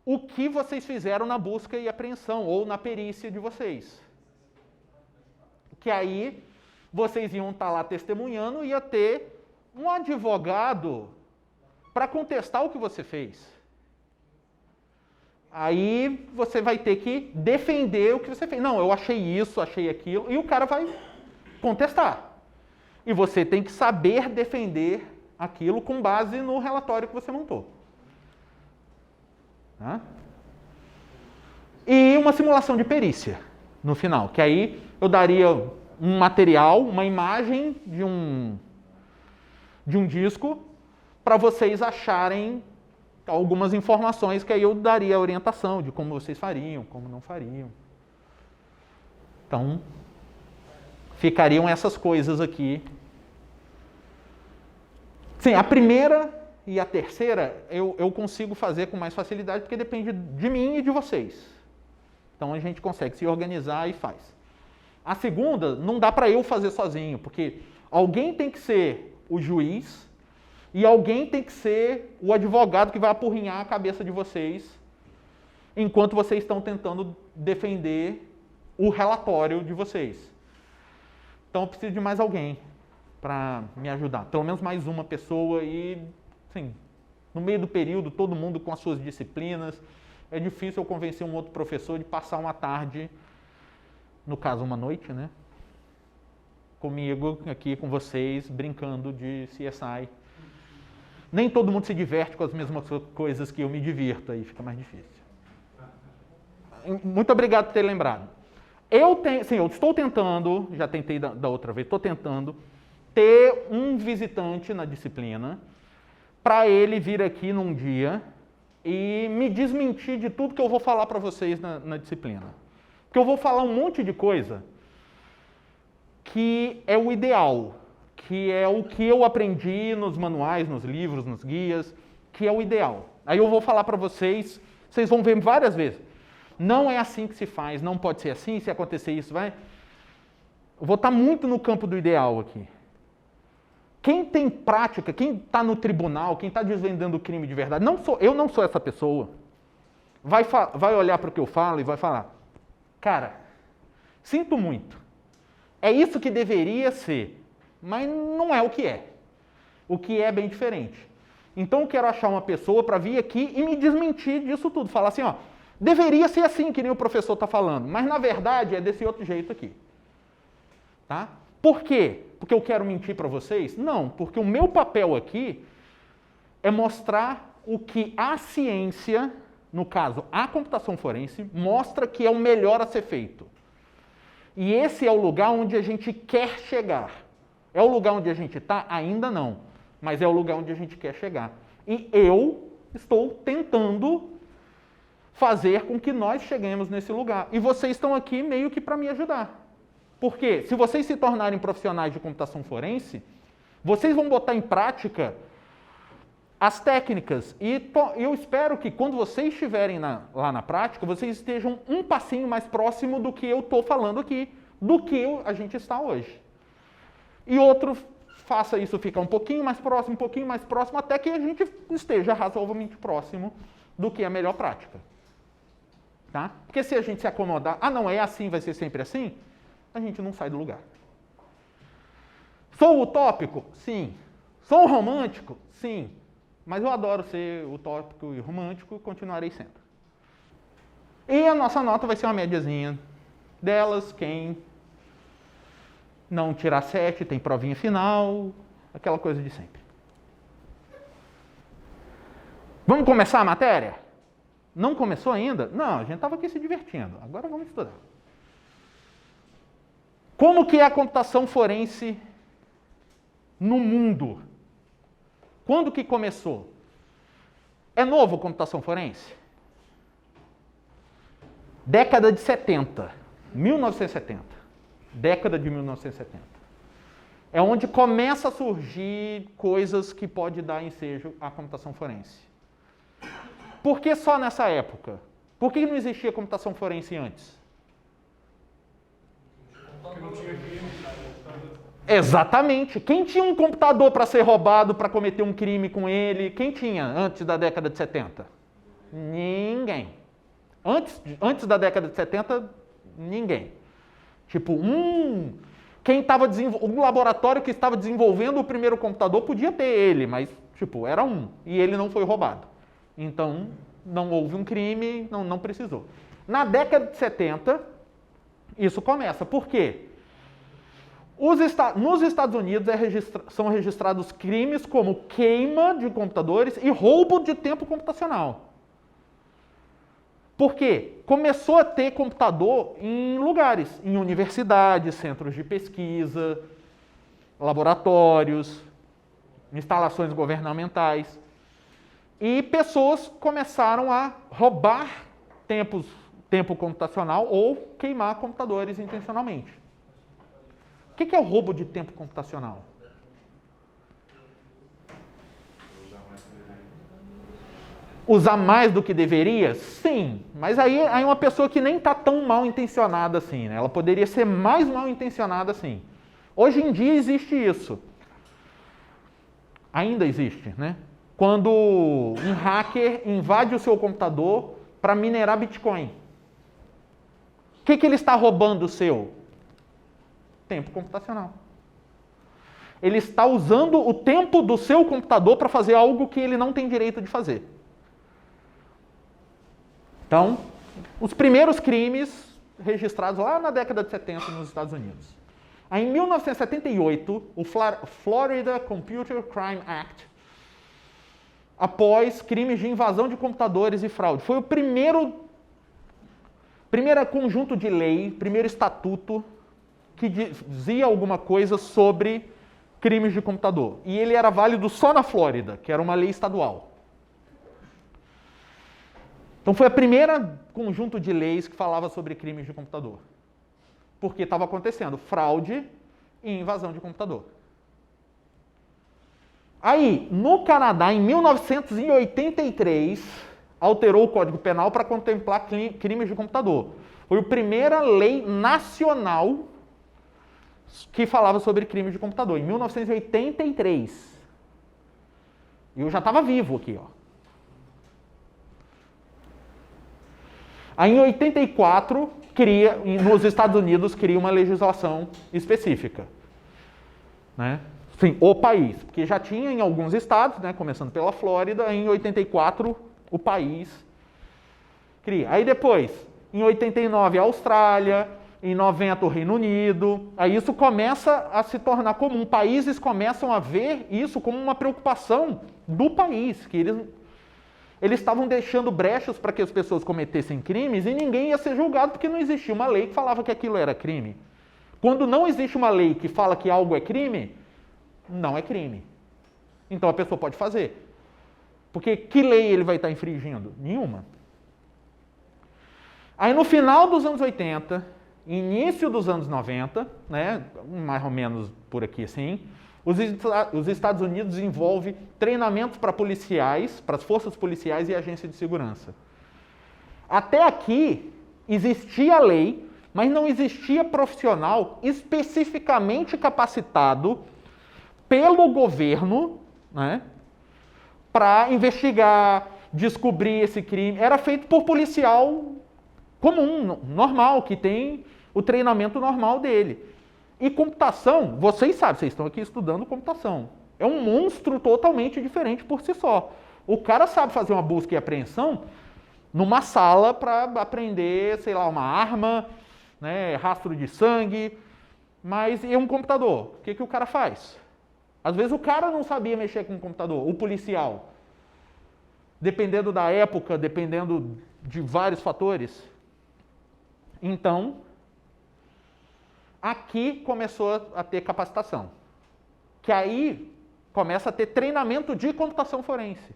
o que vocês fizeram na busca e apreensão, ou na perícia de vocês. Que aí vocês iam estar lá testemunhando e ia ter um advogado para contestar o que você fez. Aí você vai ter que defender o que você fez. Não, eu achei isso, achei aquilo, e o cara vai contestar. E você tem que saber defender aquilo com base no relatório que você montou. Tá? E uma simulação de perícia no final, que aí eu daria um material, uma imagem de um disco, para vocês acharem algumas informações que aí eu daria a orientação de como vocês fariam, como não fariam. Então, ficariam essas coisas aqui. Sim, a primeira e a terceira eu consigo fazer com mais facilidade, porque depende de mim e de vocês. Então a gente consegue se organizar e faz. A segunda, não dá para eu fazer sozinho, porque alguém tem que ser o juiz e alguém tem que ser o advogado que vai apurrinhar a cabeça de vocês enquanto vocês estão tentando defender o relatório de vocês. Então eu preciso de mais alguém para me ajudar. Pelo menos mais uma pessoa e, assim, no meio do período, todo mundo com as suas disciplinas. É difícil eu convencer um outro professor de passar uma tarde, no caso uma noite, né? Comigo, aqui com vocês, brincando de CSI. Nem todo mundo se diverte com as mesmas coisas que eu me divirto, aí fica mais difícil. Muito obrigado por ter lembrado. Eu estou tentando, já tentei da outra vez, estou tentando ter um visitante na disciplina para ele vir aqui num dia e me desmentir de tudo que eu vou falar para vocês na disciplina. Porque eu vou falar um monte de coisa que é o ideal, que é o que eu aprendi nos manuais, nos livros, nos guias, que é o ideal. Aí eu vou falar para vocês, vocês vão ver várias vezes. Não é assim que se faz, não pode ser assim, se acontecer isso, vai... Eu vou estar muito no campo do ideal aqui. Quem tem prática, quem está no tribunal, quem está desvendando o crime de verdade, eu não sou essa pessoa. Vai olhar para o que eu falo e vai falar, cara, sinto muito. É isso que deveria ser, mas não é o que é. O que é bem diferente. Então eu quero achar uma pessoa para vir aqui e me desmentir disso tudo. Falar assim, ó, deveria ser assim que nem o professor está falando, mas na verdade é desse outro jeito aqui. Tá? Por quê? Porque eu quero mentir para vocês? Não, porque o meu papel aqui é mostrar o que a ciência, no caso a computação forense, mostra que é o melhor a ser feito. E esse é o lugar onde a gente quer chegar. É o lugar onde a gente está? Ainda não. Mas é o lugar onde a gente quer chegar. E eu estou tentando fazer com que nós cheguemos nesse lugar. E vocês estão aqui meio que para me ajudar. Porque se vocês se tornarem profissionais de computação forense, vocês vão botar em prática as técnicas. E eu espero que quando vocês estiverem lá na prática, vocês estejam um passinho mais próximo do que eu estou falando aqui, do que a gente está hoje. E outro faça isso ficar um pouquinho mais próximo, até que a gente esteja razoavelmente próximo do que é a melhor prática. Tá? Porque se a gente se acomodar, não é assim, vai ser sempre assim, a gente não sai do lugar. Sou utópico? Sim. Sou romântico? Sim. Mas eu adoro ser utópico e romântico, continuarei sendo. E a nossa nota vai ser uma médiazinha delas, quem não tirar 7, tem provinha final, aquela coisa de sempre. Vamos começar a matéria? Não começou ainda? Não, a gente estava aqui se divertindo. Agora vamos estudar. Como que é a computação forense no mundo? Quando que começou? É novo a computação forense? Década de 70. 1970. Década de 1970. É onde começa a surgir coisas que pode dar ensejo à computação forense. Por que só nessa época? Por que não existia computação forense antes? Porque não tinha crime. Exatamente. Quem tinha um computador para ser roubado, para cometer um crime com ele? Quem tinha antes da década de 70? Ninguém. Antes da década de 70, ninguém. Tipo, o laboratório que estava desenvolvendo o primeiro computador podia ter ele, mas, tipo, era um. E ele não foi roubado. Então, não houve um crime, não precisou. Na década de 70, isso começa. Por quê? Nos Estados Unidos são registrados crimes como queima de computadores e roubo de tempo computacional. Por quê? Começou a ter computador em lugares, em universidades, centros de pesquisa, laboratórios, instalações governamentais. E pessoas começaram a roubar tempo computacional ou queimar computadores intencionalmente. O que é o roubo de tempo computacional? Usar mais do que deveria? Sim. Mas aí é uma pessoa que nem está tão mal intencionada assim, né? Ela poderia ser mais mal intencionada assim. Hoje em dia existe isso. Ainda existe, né? Quando um hacker invade o seu computador para minerar Bitcoin. O que ele está roubando o seu? Tempo computacional. Ele está usando o tempo do seu computador para fazer algo que ele não tem direito de fazer. Então, os primeiros crimes registrados lá na década de 70 nos Estados Unidos. Aí, em 1978, o Florida Computer Crime Act, após crimes de invasão de computadores e fraude, foi o primeiro conjunto de lei, primeiro estatuto que dizia alguma coisa sobre crimes de computador. E ele era válido só na Flórida, que era uma lei estadual. Então foi a primeira conjunto de leis que falava sobre crimes de computador. Porque estava acontecendo fraude e invasão de computador. Aí, no Canadá, em 1983, alterou o Código Penal para contemplar crimes de computador. Foi a primeira lei nacional que falava sobre crimes de computador, em 1983. E eu já estava vivo aqui, ó. Aí, em 84, nos Estados Unidos, cria uma legislação específica. Né? Sim, o país. Porque já tinha em alguns estados, né, começando pela Flórida, em 84, o país cria. Aí depois, em 89, a Austrália, em 90, o Reino Unido. Aí isso começa a se tornar comum. Países começam a ver isso como uma preocupação do país, que eles estavam deixando brechas para que as pessoas cometessem crimes e ninguém ia ser julgado porque não existia uma lei que falava que aquilo era crime. Quando não existe uma lei que fala que algo é crime, não é crime. Então a pessoa pode fazer. Porque que lei ele vai estar infringindo? Nenhuma. Aí no final dos anos 80, início dos anos 90, né, mais ou menos por aqui assim, os Estados Unidos desenvolvem treinamentos para policiais, para as forças policiais e agências de segurança. Até aqui existia lei, mas não existia profissional especificamente capacitado pelo governo, né, para investigar, descobrir esse crime. Era feito por policial comum, normal, que tem o treinamento normal dele. E computação, vocês sabem, vocês estão aqui estudando computação. É um monstro totalmente diferente por si só. O cara sabe fazer uma busca e apreensão numa sala para aprender, sei lá, uma arma, né, rastro de sangue, mas e um computador? O que o cara faz? Às vezes o cara não sabia mexer com o computador, o policial. Dependendo da época, dependendo de vários fatores. Então, aqui começou a ter capacitação. Que aí começa a ter treinamento de computação forense.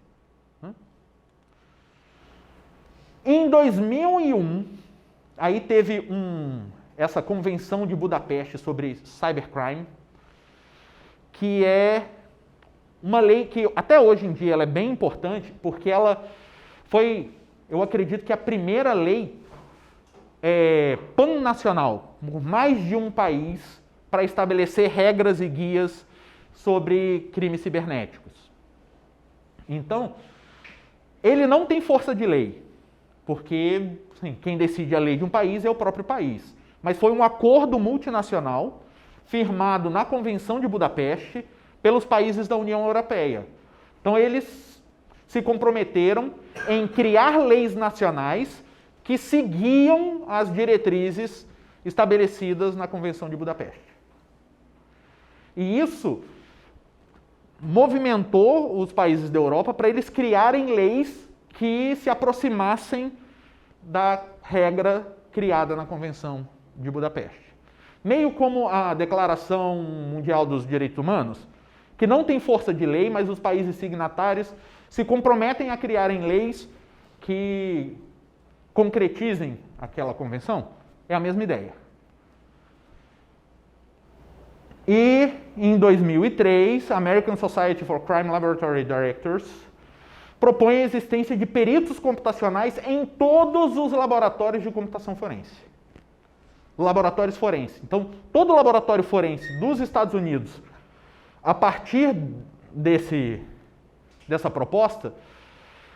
Em 2001, aí teve essa convenção de Budapeste sobre cybercrime, que é uma lei que até hoje em dia ela é bem importante, porque ela foi, eu acredito que a primeira lei pan-nacional, por mais de um país, para estabelecer regras e guias sobre crimes cibernéticos. Então, ele não tem força de lei, porque assim, quem decide a lei de um país é o próprio país. Mas foi um acordo multinacional firmado na Convenção de Budapeste pelos países da União Europeia. Então, eles se comprometeram em criar leis nacionais que seguiam as diretrizes estabelecidas na Convenção de Budapeste. E isso movimentou os países da Europa para eles criarem leis que se aproximassem da regra criada na Convenção de Budapeste. Meio como a Declaração Mundial dos Direitos Humanos, que não tem força de lei, mas os países signatários se comprometem a criarem leis que concretizem aquela convenção. É a mesma ideia. E em 2003, a American Society for Crime Laboratory Directors propõe a existência de peritos computacionais em todos os laboratórios de computação forense. Laboratórios forenses. Então, todo laboratório forense dos Estados Unidos, a partir dessa proposta,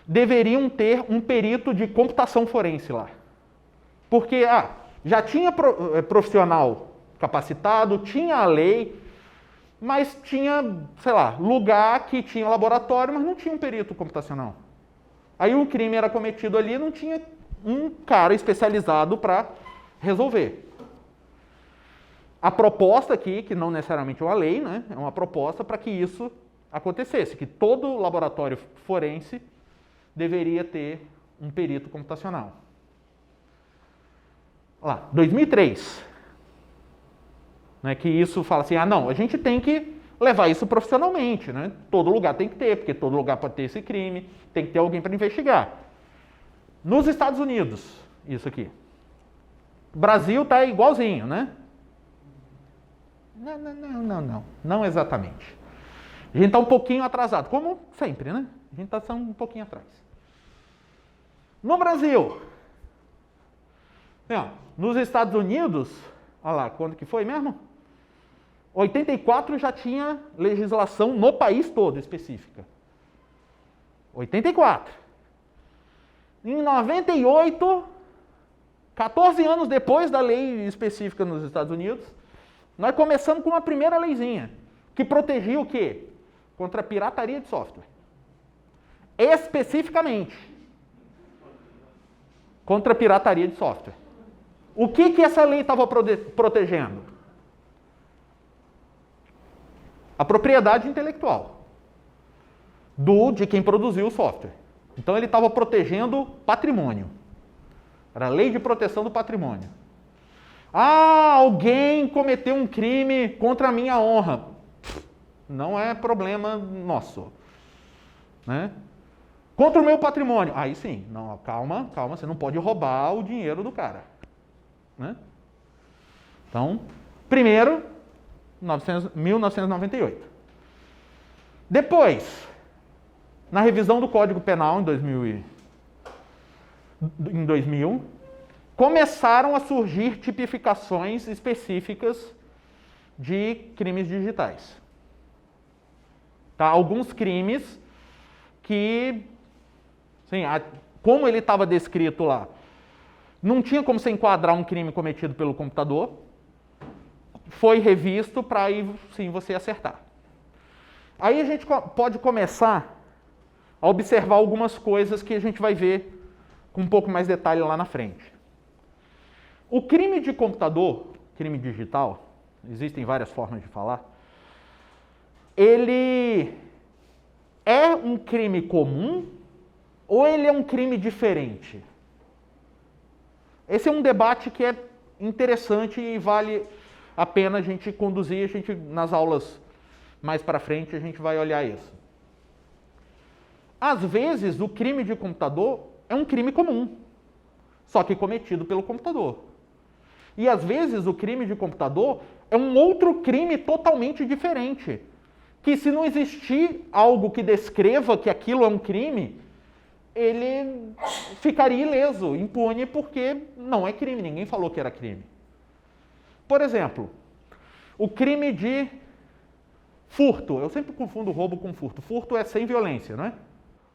deveriam ter um perito de computação forense lá. Porque já tinha profissional capacitado, tinha a lei, mas tinha, sei lá, lugar que tinha laboratório, mas não tinha um perito computacional. Aí o crime era cometido ali, não tinha um cara especializado para resolver. A proposta aqui, que não necessariamente é uma lei, né, é uma proposta para que isso acontecesse, que todo laboratório forense deveria ter um perito computacional. Lá, 2003. Né, que isso fala assim, não, a gente tem que levar isso profissionalmente, né? Todo lugar tem que ter, porque todo lugar pode ter esse crime, tem que ter alguém para investigar. Nos Estados Unidos, isso aqui. Brasil está igualzinho, né? Não exatamente. A gente está um pouquinho atrasado, como sempre, né? A gente está um pouquinho atrás. No Brasil, nos Estados Unidos, olha lá, quando que foi mesmo? 84 já tinha legislação no país todo específica. 84. Em 98, 14 anos depois da lei específica nos Estados Unidos, nós começamos com uma primeira leizinha, que protegia o quê? Contra a pirataria de software. Especificamente. Contra a pirataria de software. O que essa lei estava protegendo? A propriedade intelectual de quem produziu o software. Então ele estava protegendo patrimônio. Era a lei de proteção do patrimônio. Ah, alguém cometeu um crime contra a minha honra. Não é problema nosso. Né? Contra o meu patrimônio. Aí sim, não, calma, você não pode roubar o dinheiro do cara. Né? Então, primeiro, 1998. Depois, na revisão do Código Penal em 2000, começaram a surgir tipificações específicas de crimes digitais. Tá? Alguns crimes que, assim, como ele estava descrito lá, não tinha como você enquadrar um crime cometido pelo computador, foi revisto para aí sim você acertar. Aí a gente pode começar a observar algumas coisas que a gente vai ver com um pouco mais detalhe lá na frente. O crime de computador, crime digital, existem várias formas de falar, ele é um crime comum ou ele é um crime diferente? Esse é um debate que é interessante e vale a pena a gente conduzir, nas aulas mais para frente a gente vai olhar isso. Às vezes o crime de computador é um crime comum, só que cometido pelo computador. E às vezes o crime de computador é um outro crime totalmente diferente, que se não existir algo que descreva que aquilo é um crime, ele ficaria ileso, impune, porque não é crime, ninguém falou que era crime. Por exemplo, o crime de furto. Eu sempre confundo roubo com furto. Furto é sem violência, não é?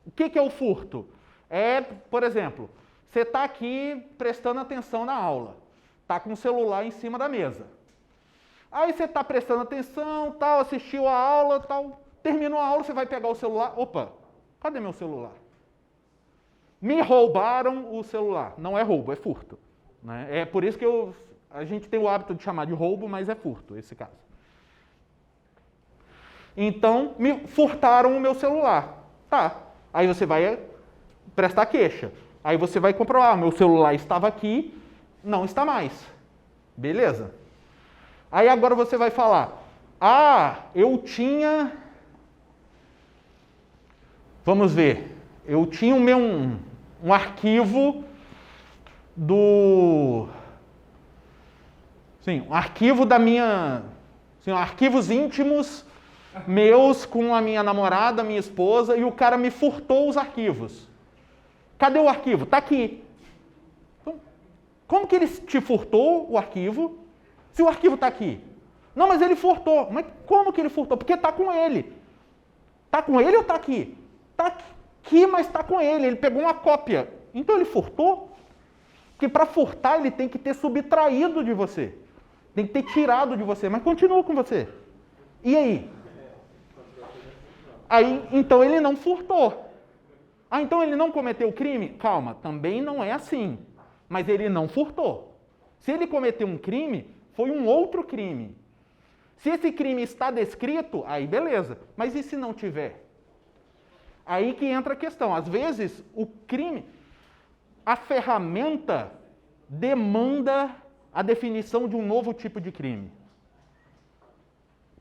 O que é o furto? É, por exemplo, você está aqui prestando atenção na aula, está com o celular em cima da mesa. Aí você está prestando atenção, tal, assistiu a aula, tal, terminou a aula, você vai pegar o celular. Opa, cadê meu celular? Me roubaram o celular. Não é roubo, é furto. Né? É por isso que a gente tem o hábito de chamar de roubo, mas é furto, esse caso. Então, me furtaram o meu celular. Tá. Aí você vai prestar queixa. Aí você vai comprovar, meu celular estava aqui, não está mais. Beleza? Aí agora você vai falar, eu tinha... Vamos ver. Eu tinha um arquivo um arquivo da minha... arquivos íntimos meus com a minha namorada, minha esposa, e o cara me furtou os arquivos. Cadê o arquivo? Está aqui. Então, como que ele te furtou o arquivo se o arquivo está aqui? Não, mas ele furtou. Mas como que ele furtou? Porque está com ele. Está com ele ou está aqui? Está aqui, mas está com ele. Ele pegou uma cópia. Então ele furtou? Porque para furtar ele tem que ter subtraído de você. Tem que ter tirado de você, mas continua com você. E aí? Aí, então ele não furtou. Então ele não cometeu crime? Calma, também não é assim. Mas ele não furtou. Se ele cometeu um crime, foi um outro crime. Se esse crime está descrito, aí beleza. Mas e se não tiver? Aí que entra a questão. Às vezes, o crime, a ferramenta demanda a definição de um novo tipo de crime.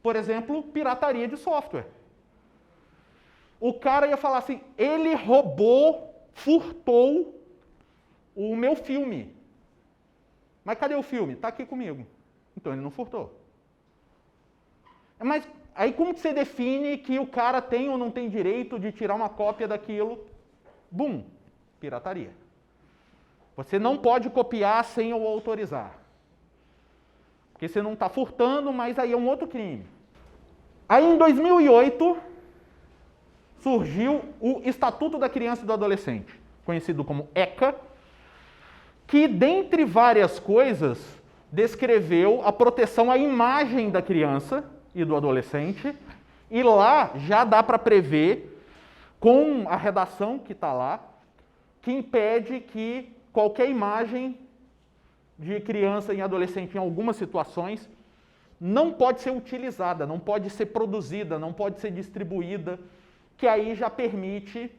Por exemplo, pirataria de software. O cara ia falar assim, ele roubou, furtou o meu filme. Mas cadê o filme? Está aqui comigo. Então ele não furtou. Mas aí como que você define que o cara tem ou não tem direito de tirar uma cópia daquilo? Bum, pirataria. Você não pode copiar sem eu autorizar. Porque você não está furtando, mas aí é um outro crime. Aí em 2008 surgiu o Estatuto da Criança e do Adolescente, conhecido como ECA, que, dentre várias coisas, descreveu a proteção à imagem da criança e do adolescente, e lá já dá para prever, com a redação que está lá, que impede que qualquer imagem de criança e adolescente em algumas situações não pode ser utilizada, não pode ser produzida, não pode ser distribuída, que aí já permite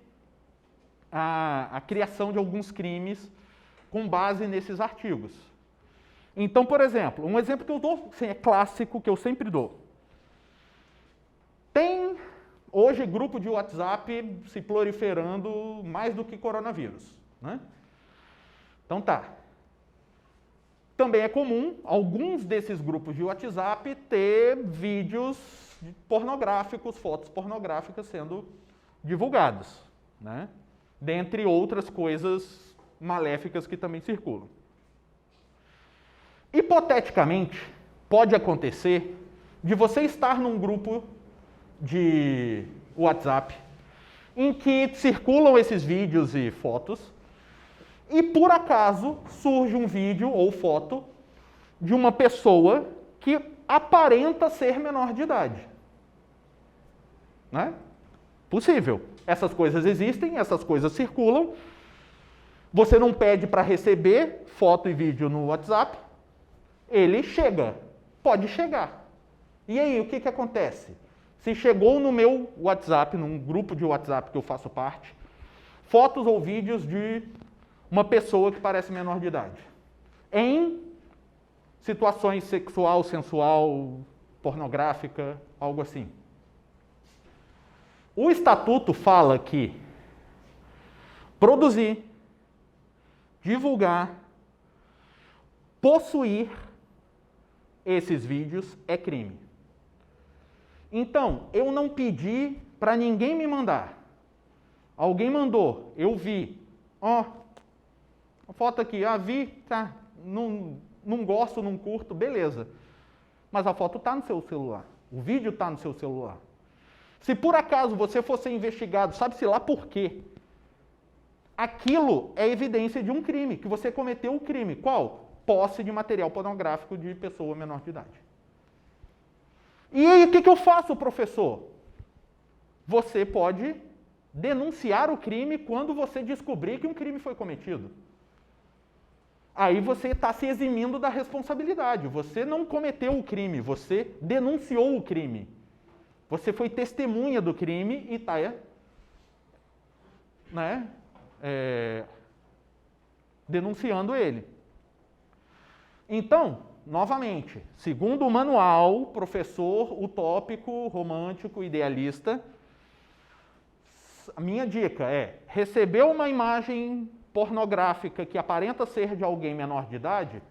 a criação de alguns crimes com base nesses artigos. Então, por exemplo, um exemplo que eu dou, assim, é clássico, que eu sempre dou. Tem hoje grupo de WhatsApp se proliferando mais do que coronavírus, né? Então tá. Também é comum alguns desses grupos de WhatsApp ter vídeos pornográficos, fotos pornográficas sendo divulgadas, né? Dentre outras coisas maléficas que também circulam. Hipoteticamente, pode acontecer de você estar num grupo de WhatsApp em que circulam esses vídeos e fotos e, por acaso, surge um vídeo ou foto de uma pessoa que aparenta ser menor de idade. Né? Possível. Essas coisas existem, essas coisas circulam. Você não pede para receber foto e vídeo no WhatsApp, ele chega. Pode chegar. E aí, o que acontece? Se chegou no meu WhatsApp, num grupo de WhatsApp que eu faço parte, fotos ou vídeos de uma pessoa que parece menor de idade, em situações sexual, sensual, pornográfica, algo assim. O estatuto fala que produzir, divulgar, possuir esses vídeos é crime. Então, eu não pedi para ninguém me mandar. Alguém mandou, eu vi. Ó, a foto aqui, vi, tá, não gosto, não curto, beleza. Mas a foto está no seu celular, o vídeo está no seu celular. Se por acaso você for ser investigado, sabe-se lá por quê? Aquilo é evidência de um crime, que você cometeu o crime. Qual? Posse de material pornográfico de pessoa menor de idade. E aí, o que eu faço, professor? Você pode denunciar o crime quando você descobrir que um crime foi cometido. Aí você está se eximindo da responsabilidade. Você não cometeu o crime, você denunciou o crime. Você foi testemunha do crime e está, denunciando ele. Então, novamente, segundo o manual, professor utópico, romântico, idealista, a minha dica é: recebeu uma imagem pornográfica que aparenta ser de alguém menor de idade,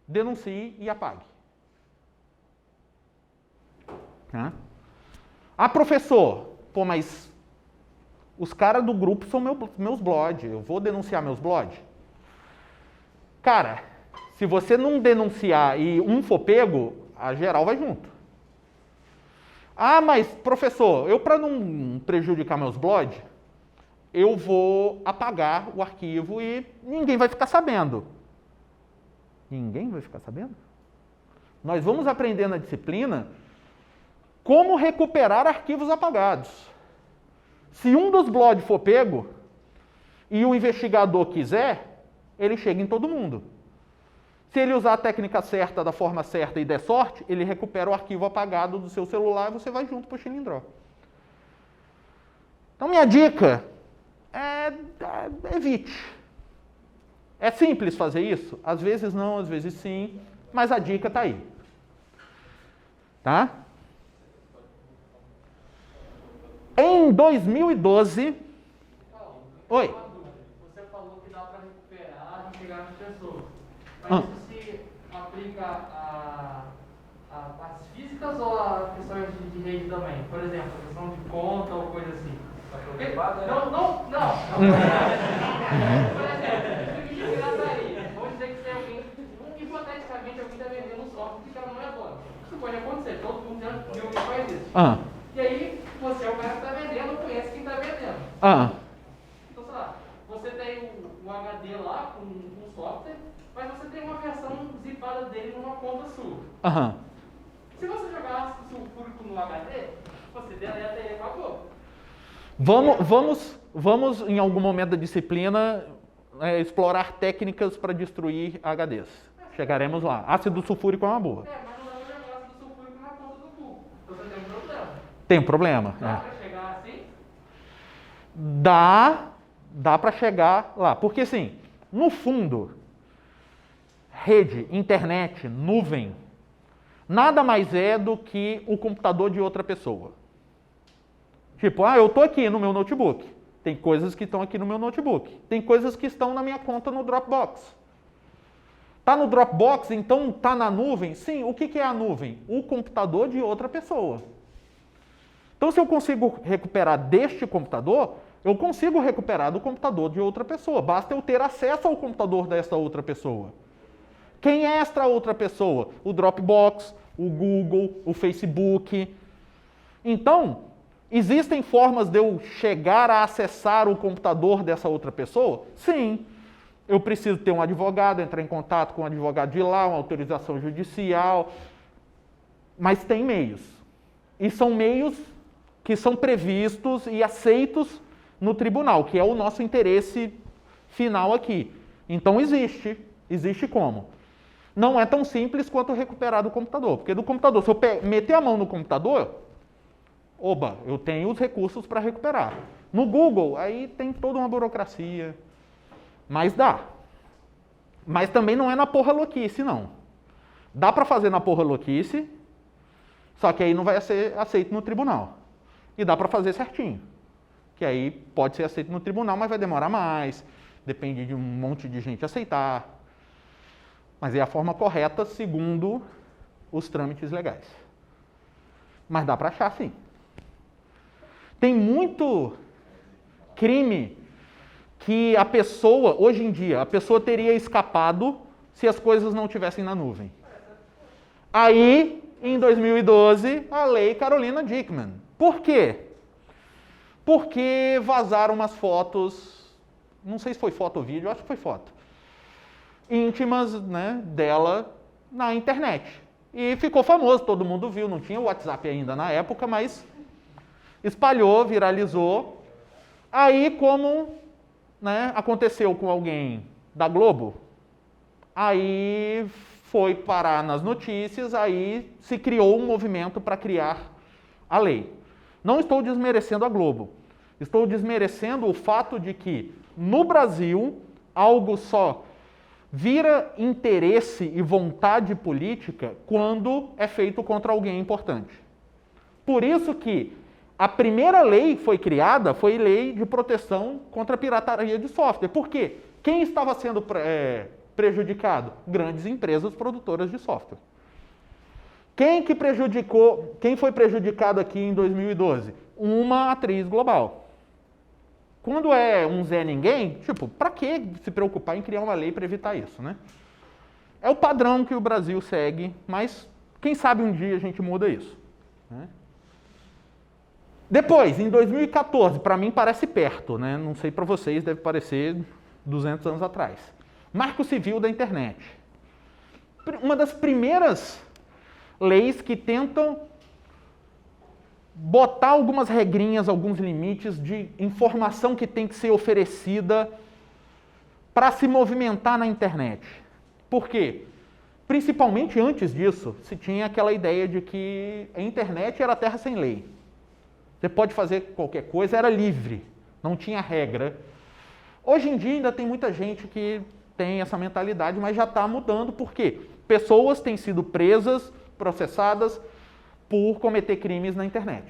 denuncie e apague. Professor, mas os caras do grupo são meus blogs, eu vou denunciar meus blogs? Cara, se você não denunciar e um for pego, a geral vai junto. Mas professor, eu para não prejudicar meus blogs, eu vou apagar o arquivo e ninguém vai ficar sabendo. Ninguém vai ficar sabendo? Nós vamos aprender na disciplina como recuperar arquivos apagados. Se um dos blogs for pego e o investigador quiser, ele chega em todo mundo. Se ele usar a técnica certa, da forma certa e der sorte, ele recupera o arquivo apagado do seu celular e você vai junto para o Chilindró. Então, minha dica é evite. É simples fazer isso? Às vezes não, às vezes sim, mas a dica está aí. Tá? Em 2012... Oi. Você falou que dá para recuperar e chegar nas pessoas. Mas isso se aplica a partes físicas ou a questões de rede também? Por exemplo, a questão de conta ou coisa assim? Não. Por exemplo, se eu me chegar aí, vamos dizer que tem alguém, hipoteticamente, alguém está vendendo Ah, E aí, você é o cara que está vendendo, ou conhece quem está vendendo. ah, Então, sei lá, você tem o HD lá com o software, mas você tem uma versão zipada dele numa conta sua. aham. Se você jogar sulfúrico no HD, você deleta ele e acabou. Vamos em algum momento da disciplina, explorar técnicas para destruir HDs. Chegaremos lá. Ácido sulfúrico é uma boa. Mas não dá pra jogar ácido sulfúrico na conta do Google. Você tem um problema. Tem um problema. Dá pra chegar assim? Dá para chegar lá. Porque, assim, no fundo, rede, internet, nuvem, nada mais é do que o computador de outra pessoa. Tipo, eu estou aqui no meu notebook. Tem coisas que estão aqui no meu notebook. Tem coisas que estão na minha conta no Dropbox. Está no Dropbox, então está na nuvem? Sim, o que é a nuvem? O computador de outra pessoa. Então, se eu consigo recuperar deste computador, eu consigo recuperar do computador de outra pessoa. Basta eu ter acesso ao computador dessa outra pessoa. Quem é esta outra pessoa? O Dropbox, o Google, o Facebook. Então, existem formas de eu chegar a acessar o computador dessa outra pessoa? Sim. Eu preciso ter um advogado, entrar em contato com um advogado de lá, uma autorização judicial. Mas tem meios. E são meios que são previstos e aceitos no tribunal, que é o nosso interesse final aqui. Então existe. Existe como? Não é tão simples quanto recuperar do computador. Porque do computador, se eu meter a mão no computador, eu tenho os recursos para recuperar. No Google, aí tem toda uma burocracia. Mas dá. Mas também não é na porra louquice, não. Dá para fazer na porra louquice, só que aí não vai ser aceito no tribunal. E dá para fazer certinho. Que aí pode ser aceito no tribunal, mas vai demorar mais. Depende de um monte de gente aceitar. Mas é a forma correta segundo os trâmites legais. Mas dá para achar, sim. Tem muito crime que a pessoa, hoje em dia, a pessoa teria escapado se as coisas não estivessem na nuvem. Aí, em 2012, a lei Carolina Dickman. Por quê? Porque vazaram umas fotos, não sei se foi foto ou vídeo, acho que foi foto, íntimas, né, dela na internet. E ficou famoso, todo mundo viu, não tinha WhatsApp ainda na época, mas espalhou, viralizou. Aí, como aconteceu com alguém da Globo, aí foi parar nas notícias, aí se criou um movimento para criar a lei. Não estou desmerecendo a Globo, estou desmerecendo o fato de que, no Brasil, algo só vira interesse e vontade política quando é feito contra alguém importante. Por isso que a primeira lei foi criada, foi lei de proteção contra a pirataria de software. Por quê? Quem estava sendo prejudicado? Grandes empresas produtoras de software. Quem foi prejudicado aqui em 2012? Uma atriz global. Quando é um Zé Ninguém, para que se preocupar em criar uma lei para evitar isso, né? É o padrão que o Brasil segue, mas quem sabe um dia a gente muda isso, né? Depois, em 2014, para mim parece perto, né? Não sei para vocês, deve parecer 200 anos atrás. Marco Civil da Internet. Uma das primeiras leis que tentam botar algumas regrinhas, alguns limites de informação que tem que ser oferecida para se movimentar na internet. Por quê? Principalmente antes disso, se tinha aquela ideia de que a internet era terra sem lei. Você pode fazer qualquer coisa, era livre, não tinha regra. Hoje em dia ainda tem muita gente que tem essa mentalidade, mas já está mudando. Por quê? Pessoas têm sido presas, processadas por cometer crimes na internet.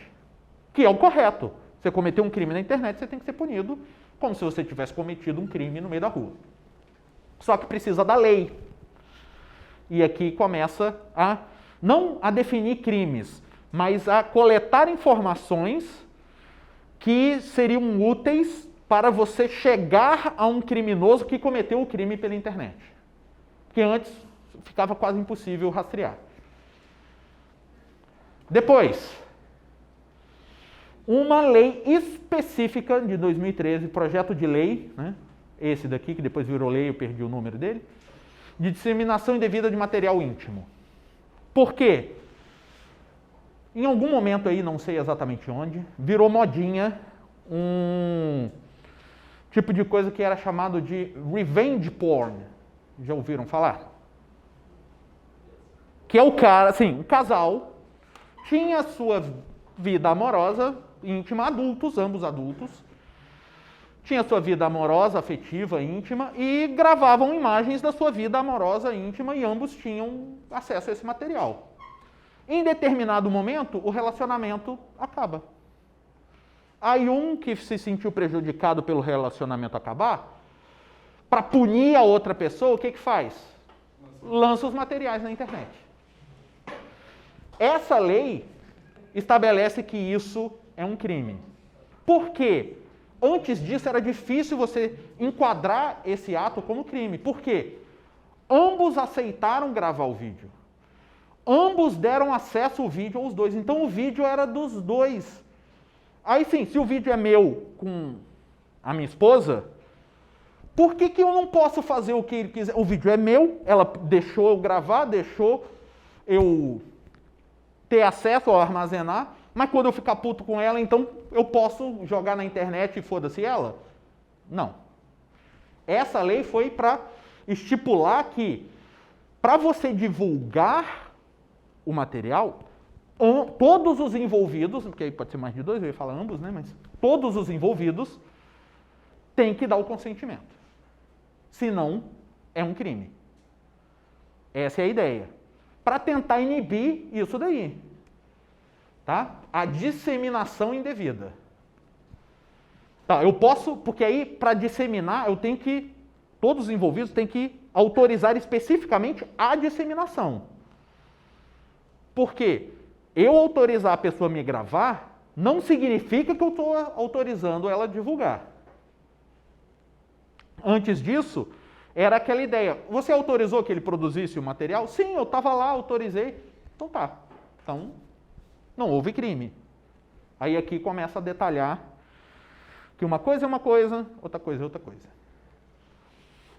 Que é o correto. Você cometeu um crime na internet, você tem que ser punido como se você tivesse cometido um crime no meio da rua. Só que precisa da lei. E aqui começa não a definir crimes, mas a coletar informações que seriam úteis para você chegar a um criminoso que cometeu o crime pela internet. Porque antes ficava quase impossível rastrear. Depois, uma lei específica de 2013, projeto de lei, né? Esse daqui, que depois virou lei, eu perdi o número dele, de disseminação indevida de material íntimo. Por quê? Em algum momento aí, não sei exatamente onde, virou modinha um tipo de coisa que era chamado de revenge porn. Já ouviram falar? Que é o cara, assim, um casal tinha sua vida amorosa, íntima, adultos, ambos adultos, tinha sua vida amorosa, afetiva, íntima, e gravavam imagens da sua vida amorosa, íntima, e ambos tinham acesso a esse material. Em determinado momento, o relacionamento acaba. Aí um que se sentiu prejudicado pelo relacionamento acabar, para punir a outra pessoa, o que faz? Lança os materiais na internet. Essa lei estabelece que isso é um crime. Por quê? Antes disso era difícil você enquadrar esse ato como crime. Por quê? Ambos aceitaram gravar o vídeo. Ambos deram acesso ao vídeo aos dois. Então o vídeo era dos dois. Aí sim, se o vídeo é meu com a minha esposa, por que eu não posso fazer o que ele quiser? O vídeo é meu, ela deixou eu gravar, deixou eu ter acesso ou armazenar, mas quando eu ficar puto com ela, então eu posso jogar na internet e foda-se ela? Não. Essa lei foi para estipular que, para você divulgar o material, todos os envolvidos, porque aí pode ser mais de dois, eu ia falar ambos, né? Mas todos os envolvidos têm que dar o consentimento. Senão, é um crime. Essa é a ideia. Para tentar inibir isso daí. Tá? A disseminação indevida. Tá, eu posso, porque aí para disseminar, eu tenho que, todos os envolvidos têm que autorizar especificamente a disseminação. Por quê? Eu autorizar a pessoa a me gravar não significa que eu estou autorizando ela a divulgar. Antes disso, era aquela ideia. Você autorizou que ele produzisse o material? Sim, eu estava lá, autorizei. Então tá. Então, não houve crime. Aí aqui começa a detalhar que uma coisa é uma coisa, outra coisa é outra coisa.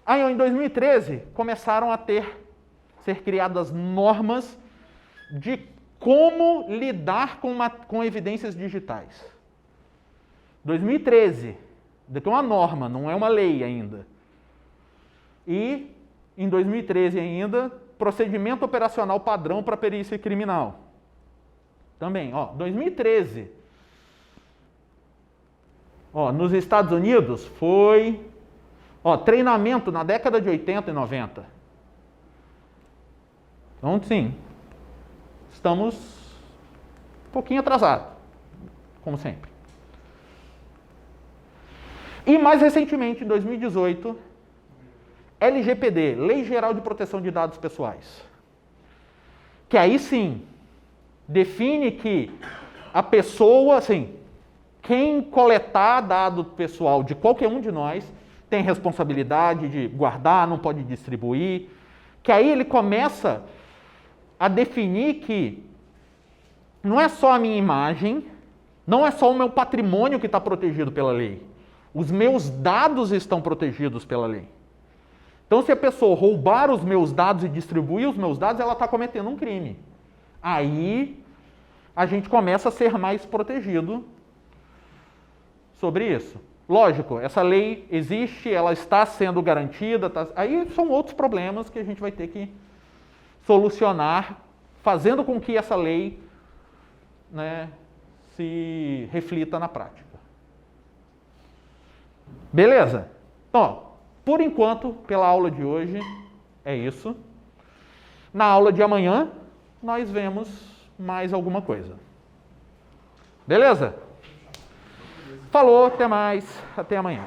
Aí em 2013, começaram a ser criadas normas de como lidar com evidências digitais. 2013, daqui é uma norma, não é uma lei ainda. E, em 2013 ainda, procedimento operacional padrão para perícia criminal. Também, 2013. Nos Estados Unidos foi, treinamento na década de 80 e 90. Então, sim, estamos um pouquinho atrasados, como sempre. E mais recentemente, em 2018, LGPD, Lei Geral de Proteção de Dados Pessoais. Que aí sim, define que a pessoa, assim, quem coletar dado pessoal de qualquer um de nós, tem responsabilidade de guardar, não pode distribuir. Que aí ele começa a definir que não é só a minha imagem, não é só o meu patrimônio que está protegido pela lei. Os meus dados estão protegidos pela lei. Então, se a pessoa roubar os meus dados e distribuir os meus dados, ela está cometendo um crime. Aí, a gente começa a ser mais protegido sobre isso. Lógico, essa lei existe, ela está sendo garantida. Aí são outros problemas que a gente vai ter que solucionar, fazendo com que essa lei, né, se reflita na prática. Beleza? Então, por enquanto, pela aula de hoje, é isso. Na aula de amanhã, nós vemos mais alguma coisa. Beleza? Falou, até mais, até amanhã.